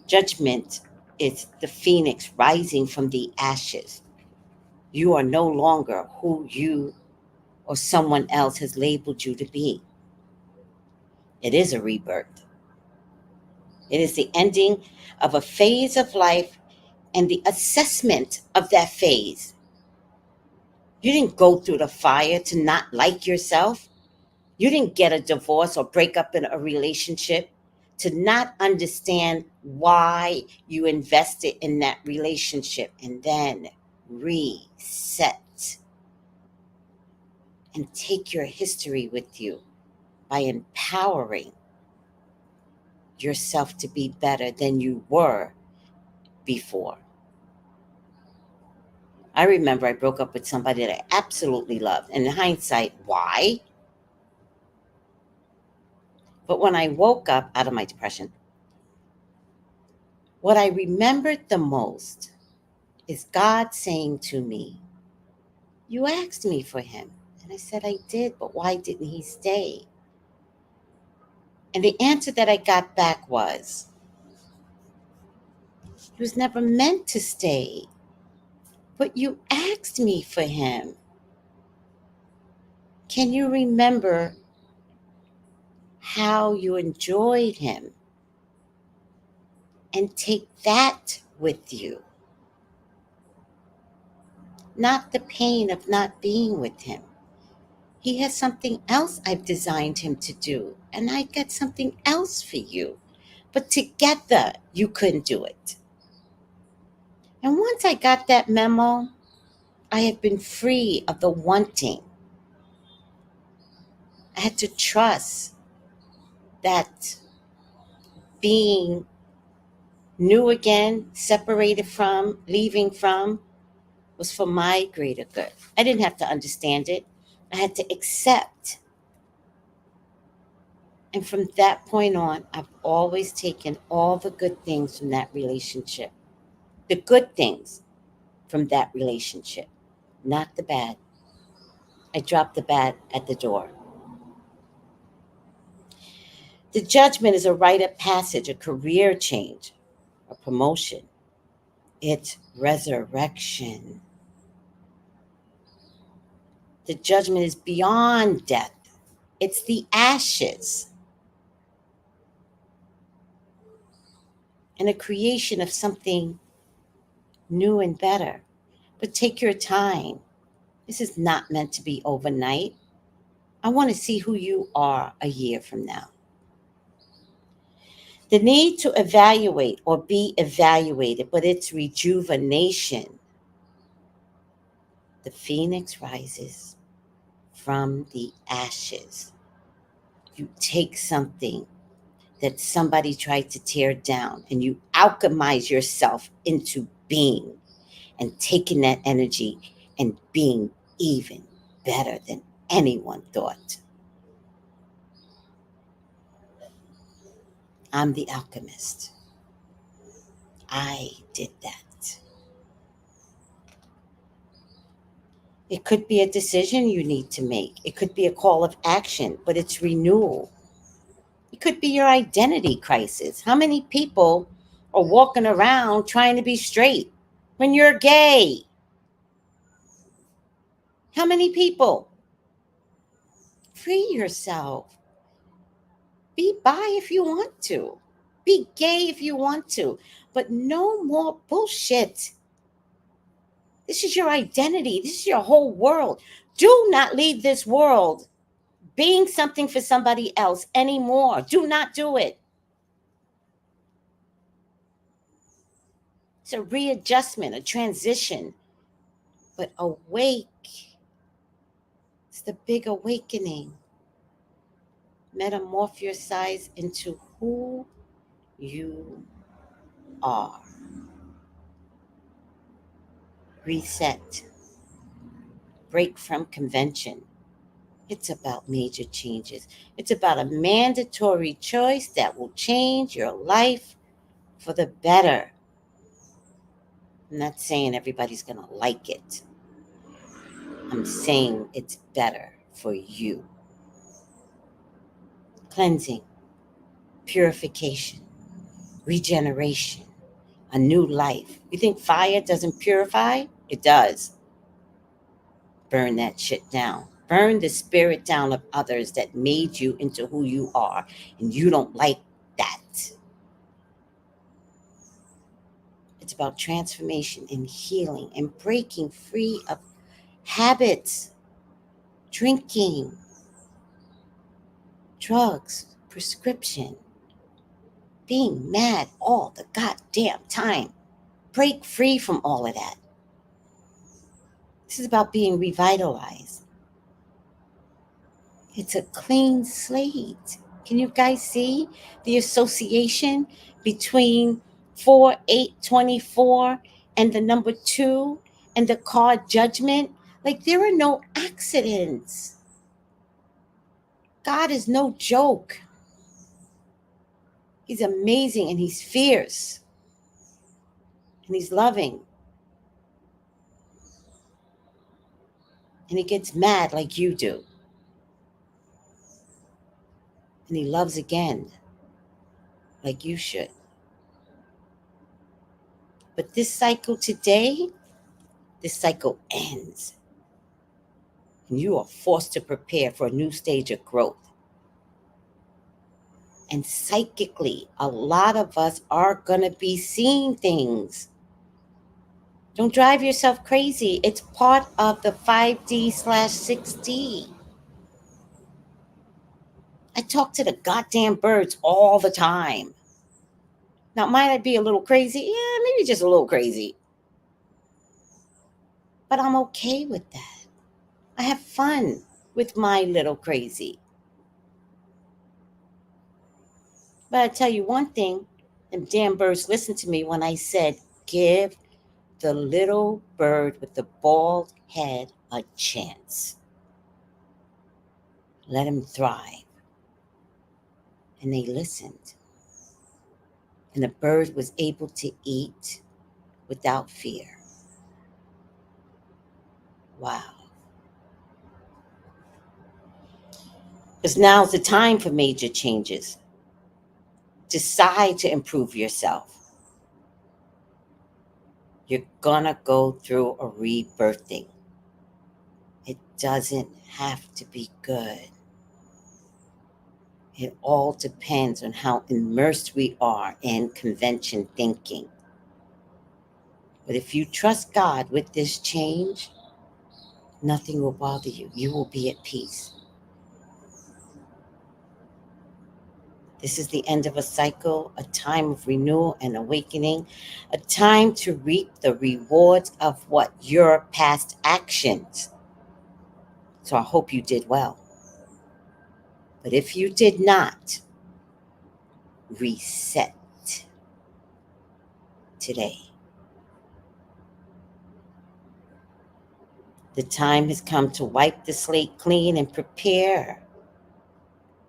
Judgment is the phoenix rising from the ashes. You are no longer who you or someone else has labeled you to be. It is a rebirth. It is the ending of a phase of life and the assessment of that phase. You didn't go through the fire to not like yourself. You didn't get a divorce or break up in a relationship to not understand why you invested in that relationship and then reset and take your history with you by empowering yourself to be better than you were before. I remember I broke up with somebody that I absolutely loved. And in hindsight, why? But when I woke up out of my depression, what I remembered the most is God saying to me, "You asked me for him." And I said, "I did, but why didn't he stay?" And the answer that I got back was, "He was never meant to stay, but you asked me for him. Can you remember how you enjoyed him? And take that with you, not the pain of not being with him. He has something else I've designed him to do, and I got something else for you. But together, you couldn't do it." And once I got that memo, I have been free of the wanting. I had to trust that being new again, separated from, leaving from, was for my greater good. I didn't have to understand it. I had to accept. And from that point on, I've always taken all the good things from that relationship. The good things from that relationship, not the bad. I dropped the bad at the door. The judgment is a rite of passage, a career change, a promotion. It's resurrection. The judgment is beyond death. It's the ashes and a creation of something new and better. But take your time. This is not meant to be overnight. I want to see who you are a year from now. The need to evaluate or be evaluated, but it's rejuvenation. The phoenix rises from the ashes. You take something that somebody tried to tear down and you alchemize yourself into being and taking that energy and being even better than anyone thought. I'm the alchemist. I did that. It could be a decision you need to make. It could be a call of action, but it's renewal. It could be your identity crisis. How many people are walking around trying to be straight when you're gay? How many people? Free yourself. Be bi if you want to. Be gay if you want to. But no more bullshit. This is your identity. This is your whole world. Do not leave this world being something for somebody else anymore. Do not do it. It's a readjustment, a transition. But awake. It's the big awakening. Metamorphosize into who you are. Reset. Break from convention. It's about major changes. It's about a mandatory choice that will change your life for the better. I'm not saying everybody's going to like it. I'm saying it's better for you. Cleansing, purification, regeneration, a new life. You think fire doesn't purify? It does. Burn that shit down. Burn the spirit down of others that made you into who you are, and you don't like that. It's about transformation and healing and breaking free of habits, drinking, drugs, prescription, being mad all the goddamn time. Break free from all of that. This is about being revitalized. It's a clean slate. Can you guys see the association between 4/8/24 and the number 2 and the card judgment? Like, there are no accidents. God is no joke. He's amazing and he's fierce and he's loving. And he gets mad like you do. And he loves again like you should. But this cycle today, this cycle ends. And you are forced to prepare for a new stage of growth. And psychically, a lot of us are going to be seeing things. Don't drive yourself crazy. It's part of the 5D/6D. I talk to the goddamn birds all the time. Now, might I be a little crazy? Yeah, maybe just a little crazy. But I'm okay with that. I have fun with my little crazy. But I tell you one thing, them damn birds listened to me when I said, give the little bird with the bald head a chance. Let him thrive. And they listened. And the bird was able to eat without fear. Wow. Because now's the time for major changes. Decide to improve yourself. You're gonna go through a rebirthing. It doesn't have to be good. It all depends on how immersed we are in convention thinking. But if you trust God with this change, nothing will bother you. You will be at peace. This is the end of a cycle, a time of renewal and awakening, a time to reap the rewards of what your past actions. So I hope you did well. But if you did not, reset today. The time has come to wipe the slate clean and prepare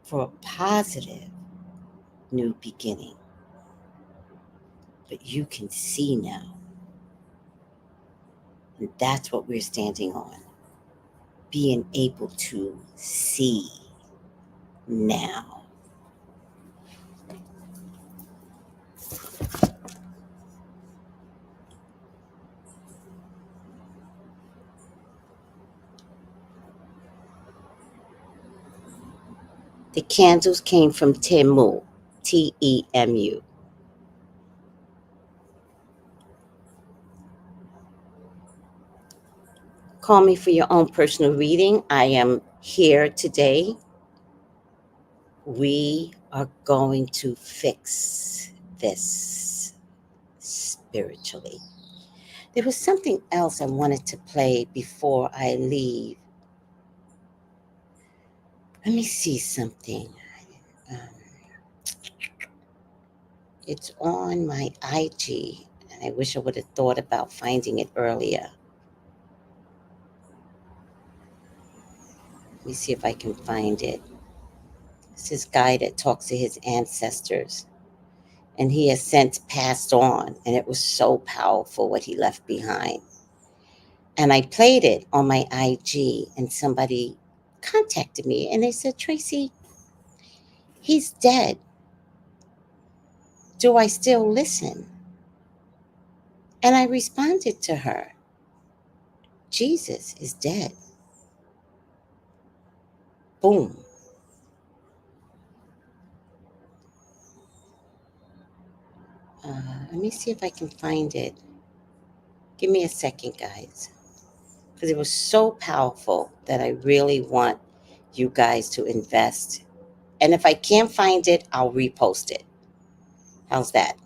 for a positive new beginning. But you can see now. And that's what we're standing on. Being able to see now. The candles came from Temu, Temu. Call me for your own personal reading. I am here today. We are going to fix this spiritually. There was something else I wanted to play before I leave. Let me see something. Um, it's on my IG, and I wish I would have thought about finding it earlier. Let me see if I can find it. It's this guy that talks to his ancestors, and he has since passed on, and it was so powerful what he left behind. And I played it on my IG, and somebody contacted me, and they said, Tracy, he's dead. Do I still listen? And I responded to her, Jesus is dead. Boom. Let me see if I can find it. Give me a second, guys. Because it was so powerful that I really want you guys to invest. And if I can't find it, I'll repost it. How's that?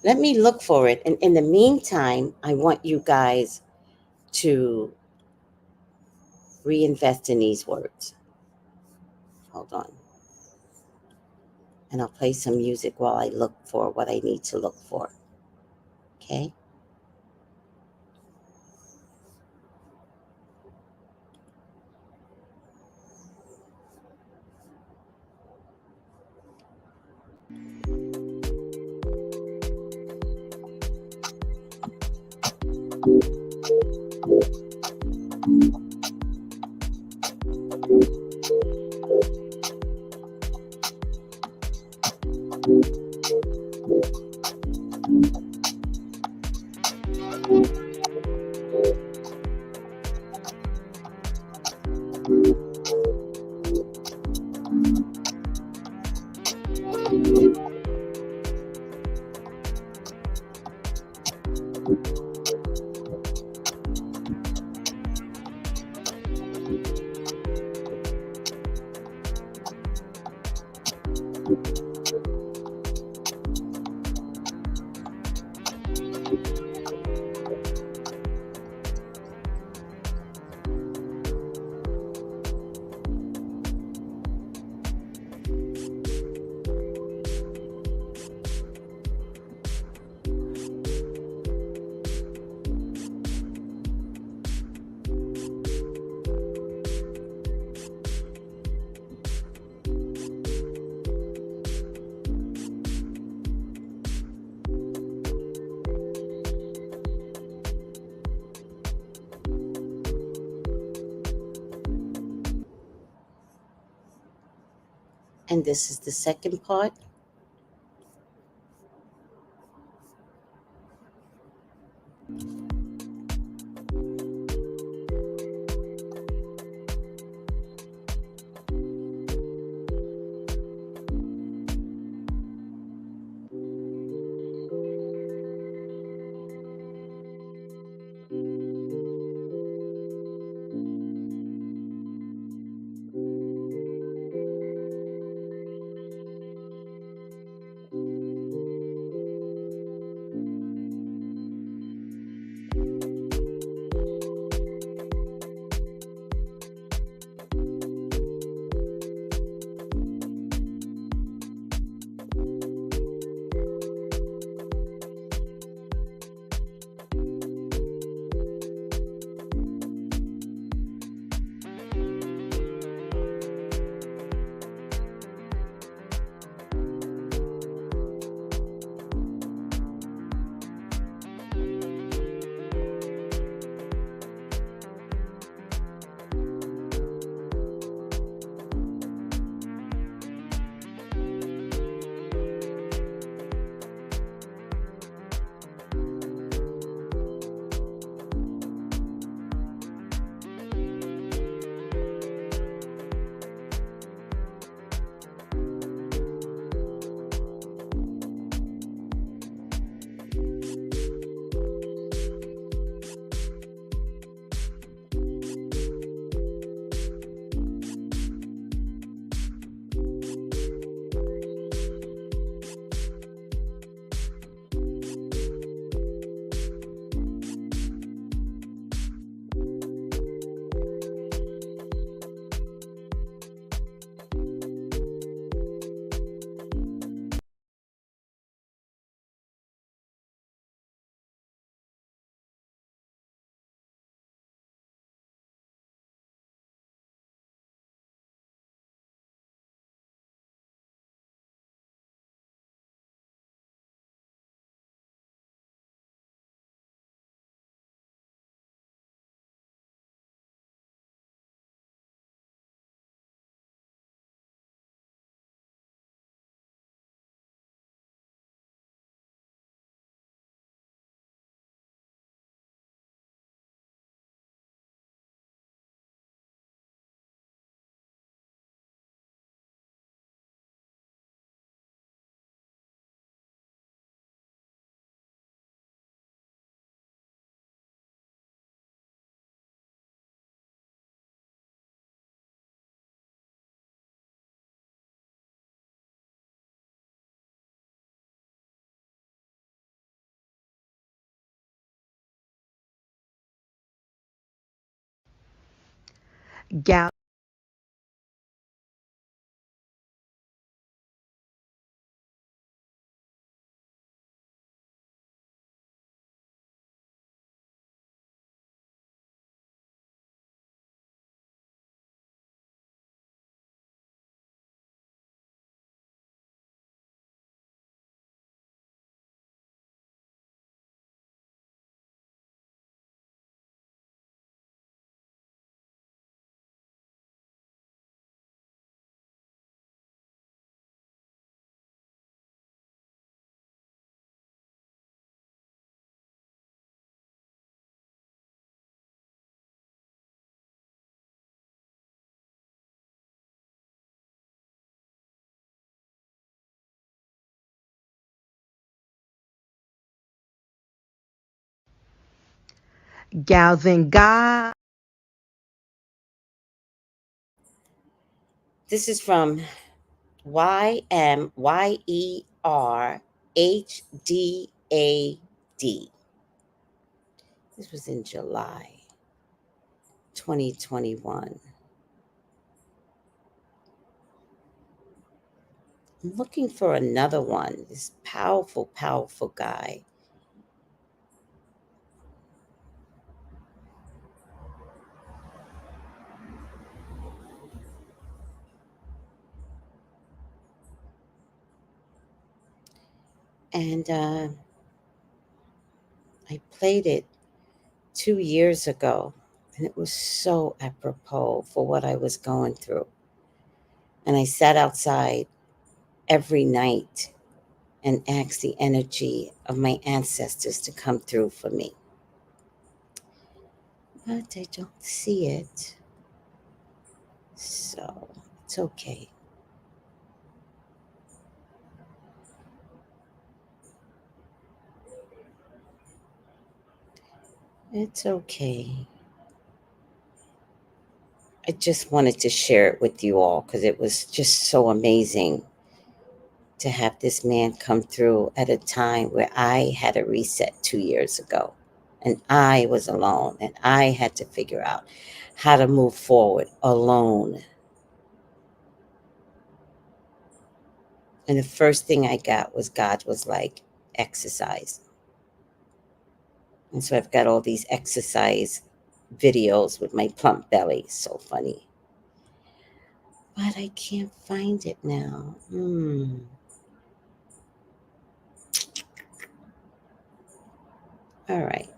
Let me look for it. And in the meantime, I want you guys to reinvest in these words. Hold on. And I'll play some music while I look for what I need to look for. Okay? And this is the second part. Gal Gals and guys. This is from YMYERHDAD. This was in July 2021. I'm looking for another one. This powerful, powerful guy. And I played it 2 years ago, and it was so apropos for what I was going through. And I sat outside every night and asked the energy of my ancestors to come through for me. But I don't see it. So it's okay. It's okay. I just wanted to share it with you all because it was just so amazing to have this man come through at a time where I had a reset 2 years ago and I was alone and I had to figure out how to move forward alone. And the first thing I got was God was like, exercise. And so I've got all these exercise videos with my plump belly. So funny. But I can't find it now. All right.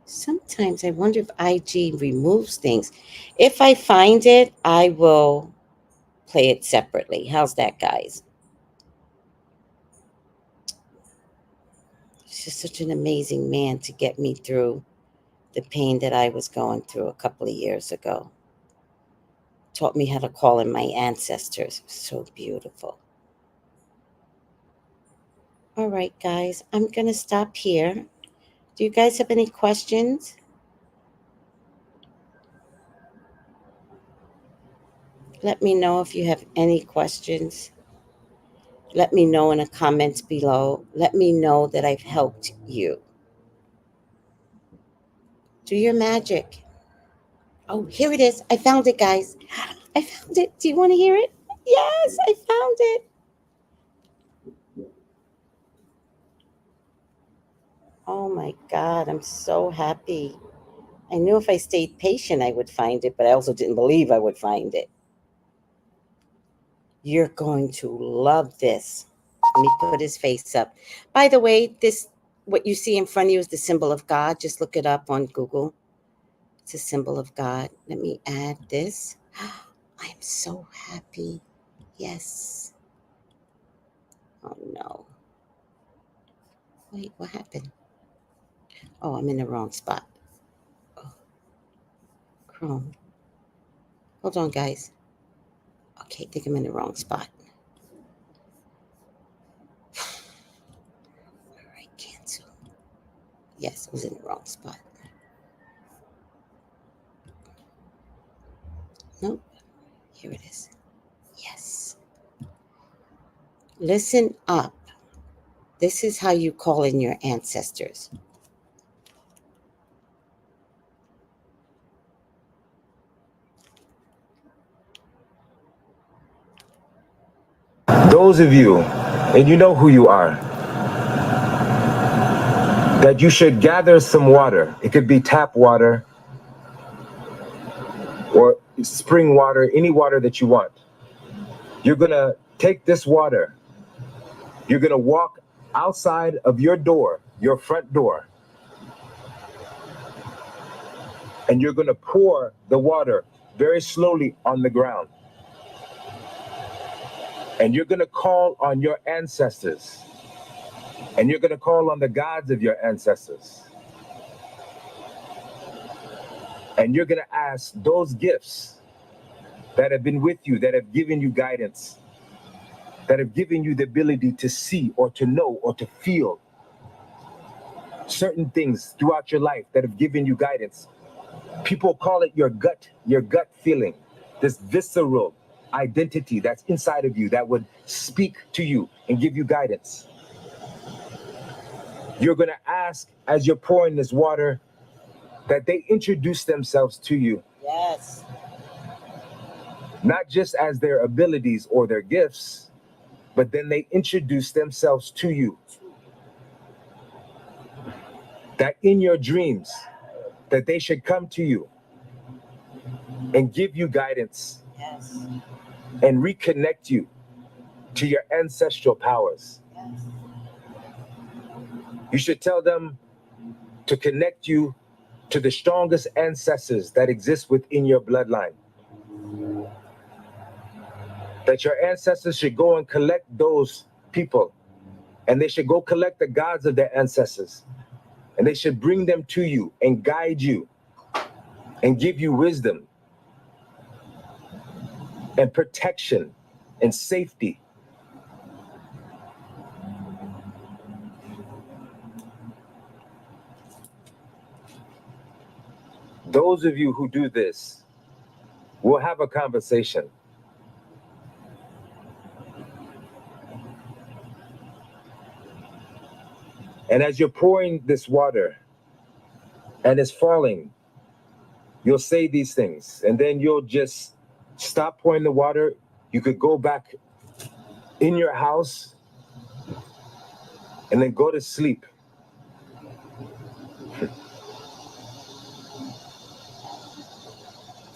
Sometimes I wonder if IG removes things. If I find it, I will play it separately. How's that, guys? He's just such an amazing man to get me through the pain that I was going through a couple of years ago. Taught me how to call in my ancestors. So beautiful. All right, guys, I'm going to stop here. Do you guys have any questions? Let me know if you have any questions. Let me know in the comments below. Let me know that I've helped you. Do your magic. Oh, here it is. I found it, guys. I found it. Do you want to hear it? Yes, I found it. Oh my God, I'm so happy. I knew if I stayed patient, I would find it, but I also didn't believe I would find it. You're going to love this. Let me put his face up. By the way, this, what you see in front of you is the symbol of God. Just look it up on Google. It's a symbol of God. Let me add this. I am so happy. Yes. Oh no. Wait, what happened? Oh, I'm in the wrong spot. Oh, Chrome. Hold on, guys. Okay, I think I'm in the wrong spot. All right, cancel. Yes, I was in the wrong spot. Nope. Here it is. Yes. Listen up. This is how you call in your ancestors. Those of you, and you know who you are, that you should gather some water. It could be tap water or spring water, any water that you want. You're going to take this water. You're going to walk outside of your door, your front door, and you're going to pour the water very slowly on the ground. And you're going to call on your ancestors. And you're going to call on the gods of your ancestors. And you're going to ask those gifts that have been with you, that have given you guidance, that have given you the ability to see or to know or to feel certain things throughout your life, that have given you guidance. People call it your gut feeling, this visceral identity that's inside of you that would speak to you and give you guidance. You're going to ask, as you're pouring this water, that they introduce themselves to you. Yes. Not just as their abilities or their gifts, but then they introduce themselves to you. That in your dreams, that they should come to you and give you guidance. Yes. And reconnect you to your ancestral powers. Yes. You should tell them to connect you to the strongest ancestors that exist within your bloodline. That your ancestors should go and collect those people, and they should go collect the gods of their ancestors, and they should bring them to you and guide you and give you wisdom and protection and safety. Those of you who do this will have a conversation. And as you're pouring this water and it's falling, you'll say these things, and then you'll just stop pouring the water. You could go back in your house and then go to sleep.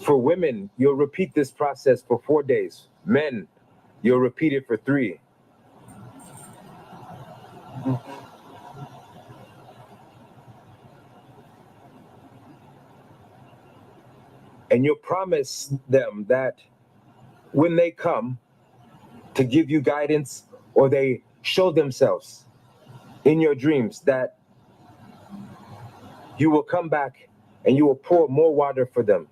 For women, you'll repeat this process for 4 days. Men, you'll repeat it for 3. And you'll promise them that when they come to give you guidance or they show themselves in your dreams, that you will come back and you will pour more water for them,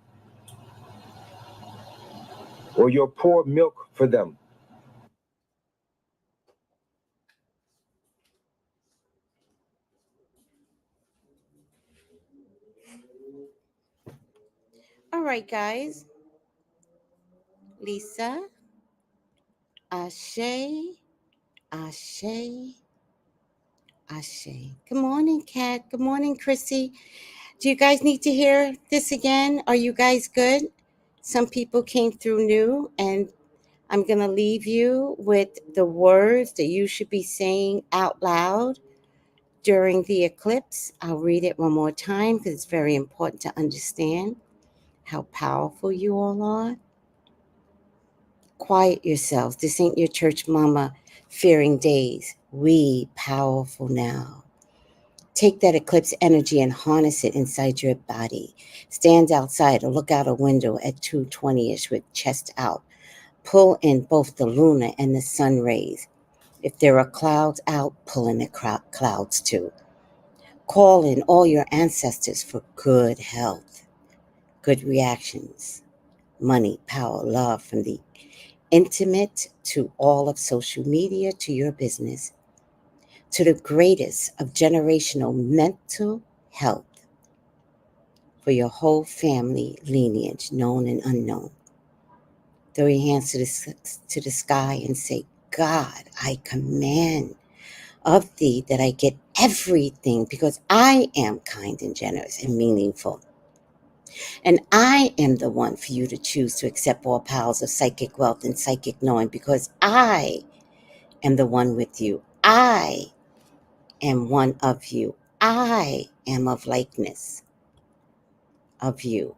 or you'll pour milk for them. All right, guys. Lisa, Ashe, Ashe, Ashe. Good morning, Kat. Good morning, Chrissy. Do you guys need to hear this again? Are you guys good? Some people came through new, and I'm going to leave you with the words that you should be saying out loud during the eclipse. I'll read it one more time because it's very important to understand how powerful you all are. Quiet yourselves. This ain't your church mama fearing days. We powerful now. Take that eclipse energy and harness it inside your body. Stand outside or look out a window at 2:20ish with chest out. Pull in both the lunar and the sun rays. If there are clouds out, pull in the clouds too. Call in all your ancestors for good health, good reactions, money, power, love, from the intimate to all of social media to your business, to the greatest of generational mental health for your whole family lineage, known and unknown. Throw your hands to the sky and say, God, I command of thee that I get everything because I am kind and generous and meaningful. And I am the one for you to choose to accept all powers of psychic wealth and psychic knowing, because I am the one with you. I am one of you. I am of likeness of you.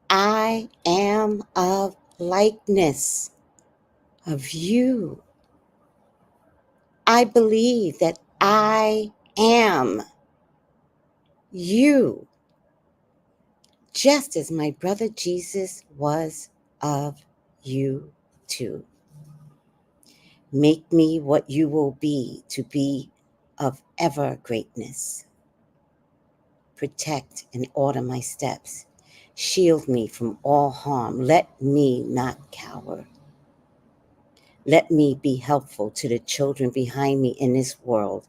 I am of likeness of you. I believe that I am you, just as my brother Jesus was of you too. Make me what you will be to be of ever greatness. Protect and order my steps. Shield me from all harm. Let me not cower. Let me be helpful to the children behind me in this world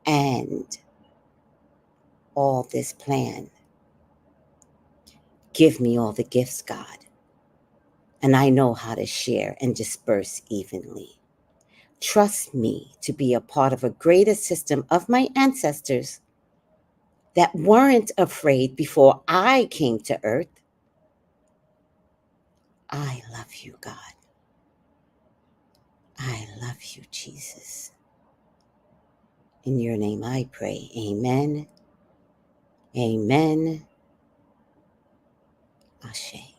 and all this plan. Give me all the gifts, God, and I know how to share and disperse evenly. Trust me to be a part of a greater system of my ancestors that weren't afraid before I came to earth. I love you, God. I love you, Jesus. In your name I pray. Amen. Amen. Ashe.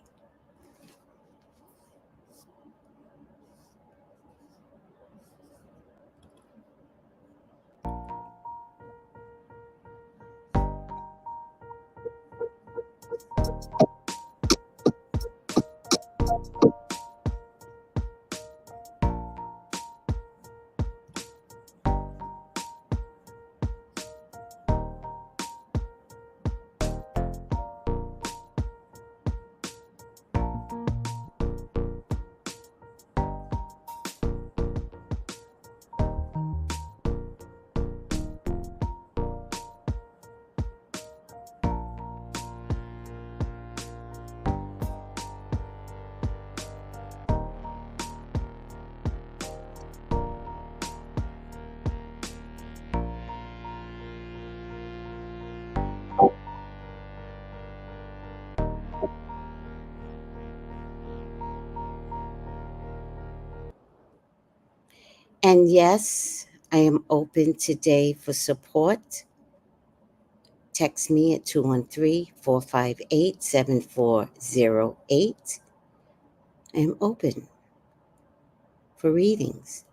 And yes, I am open today for support. Text me at 213-458-7408. I am open for readings.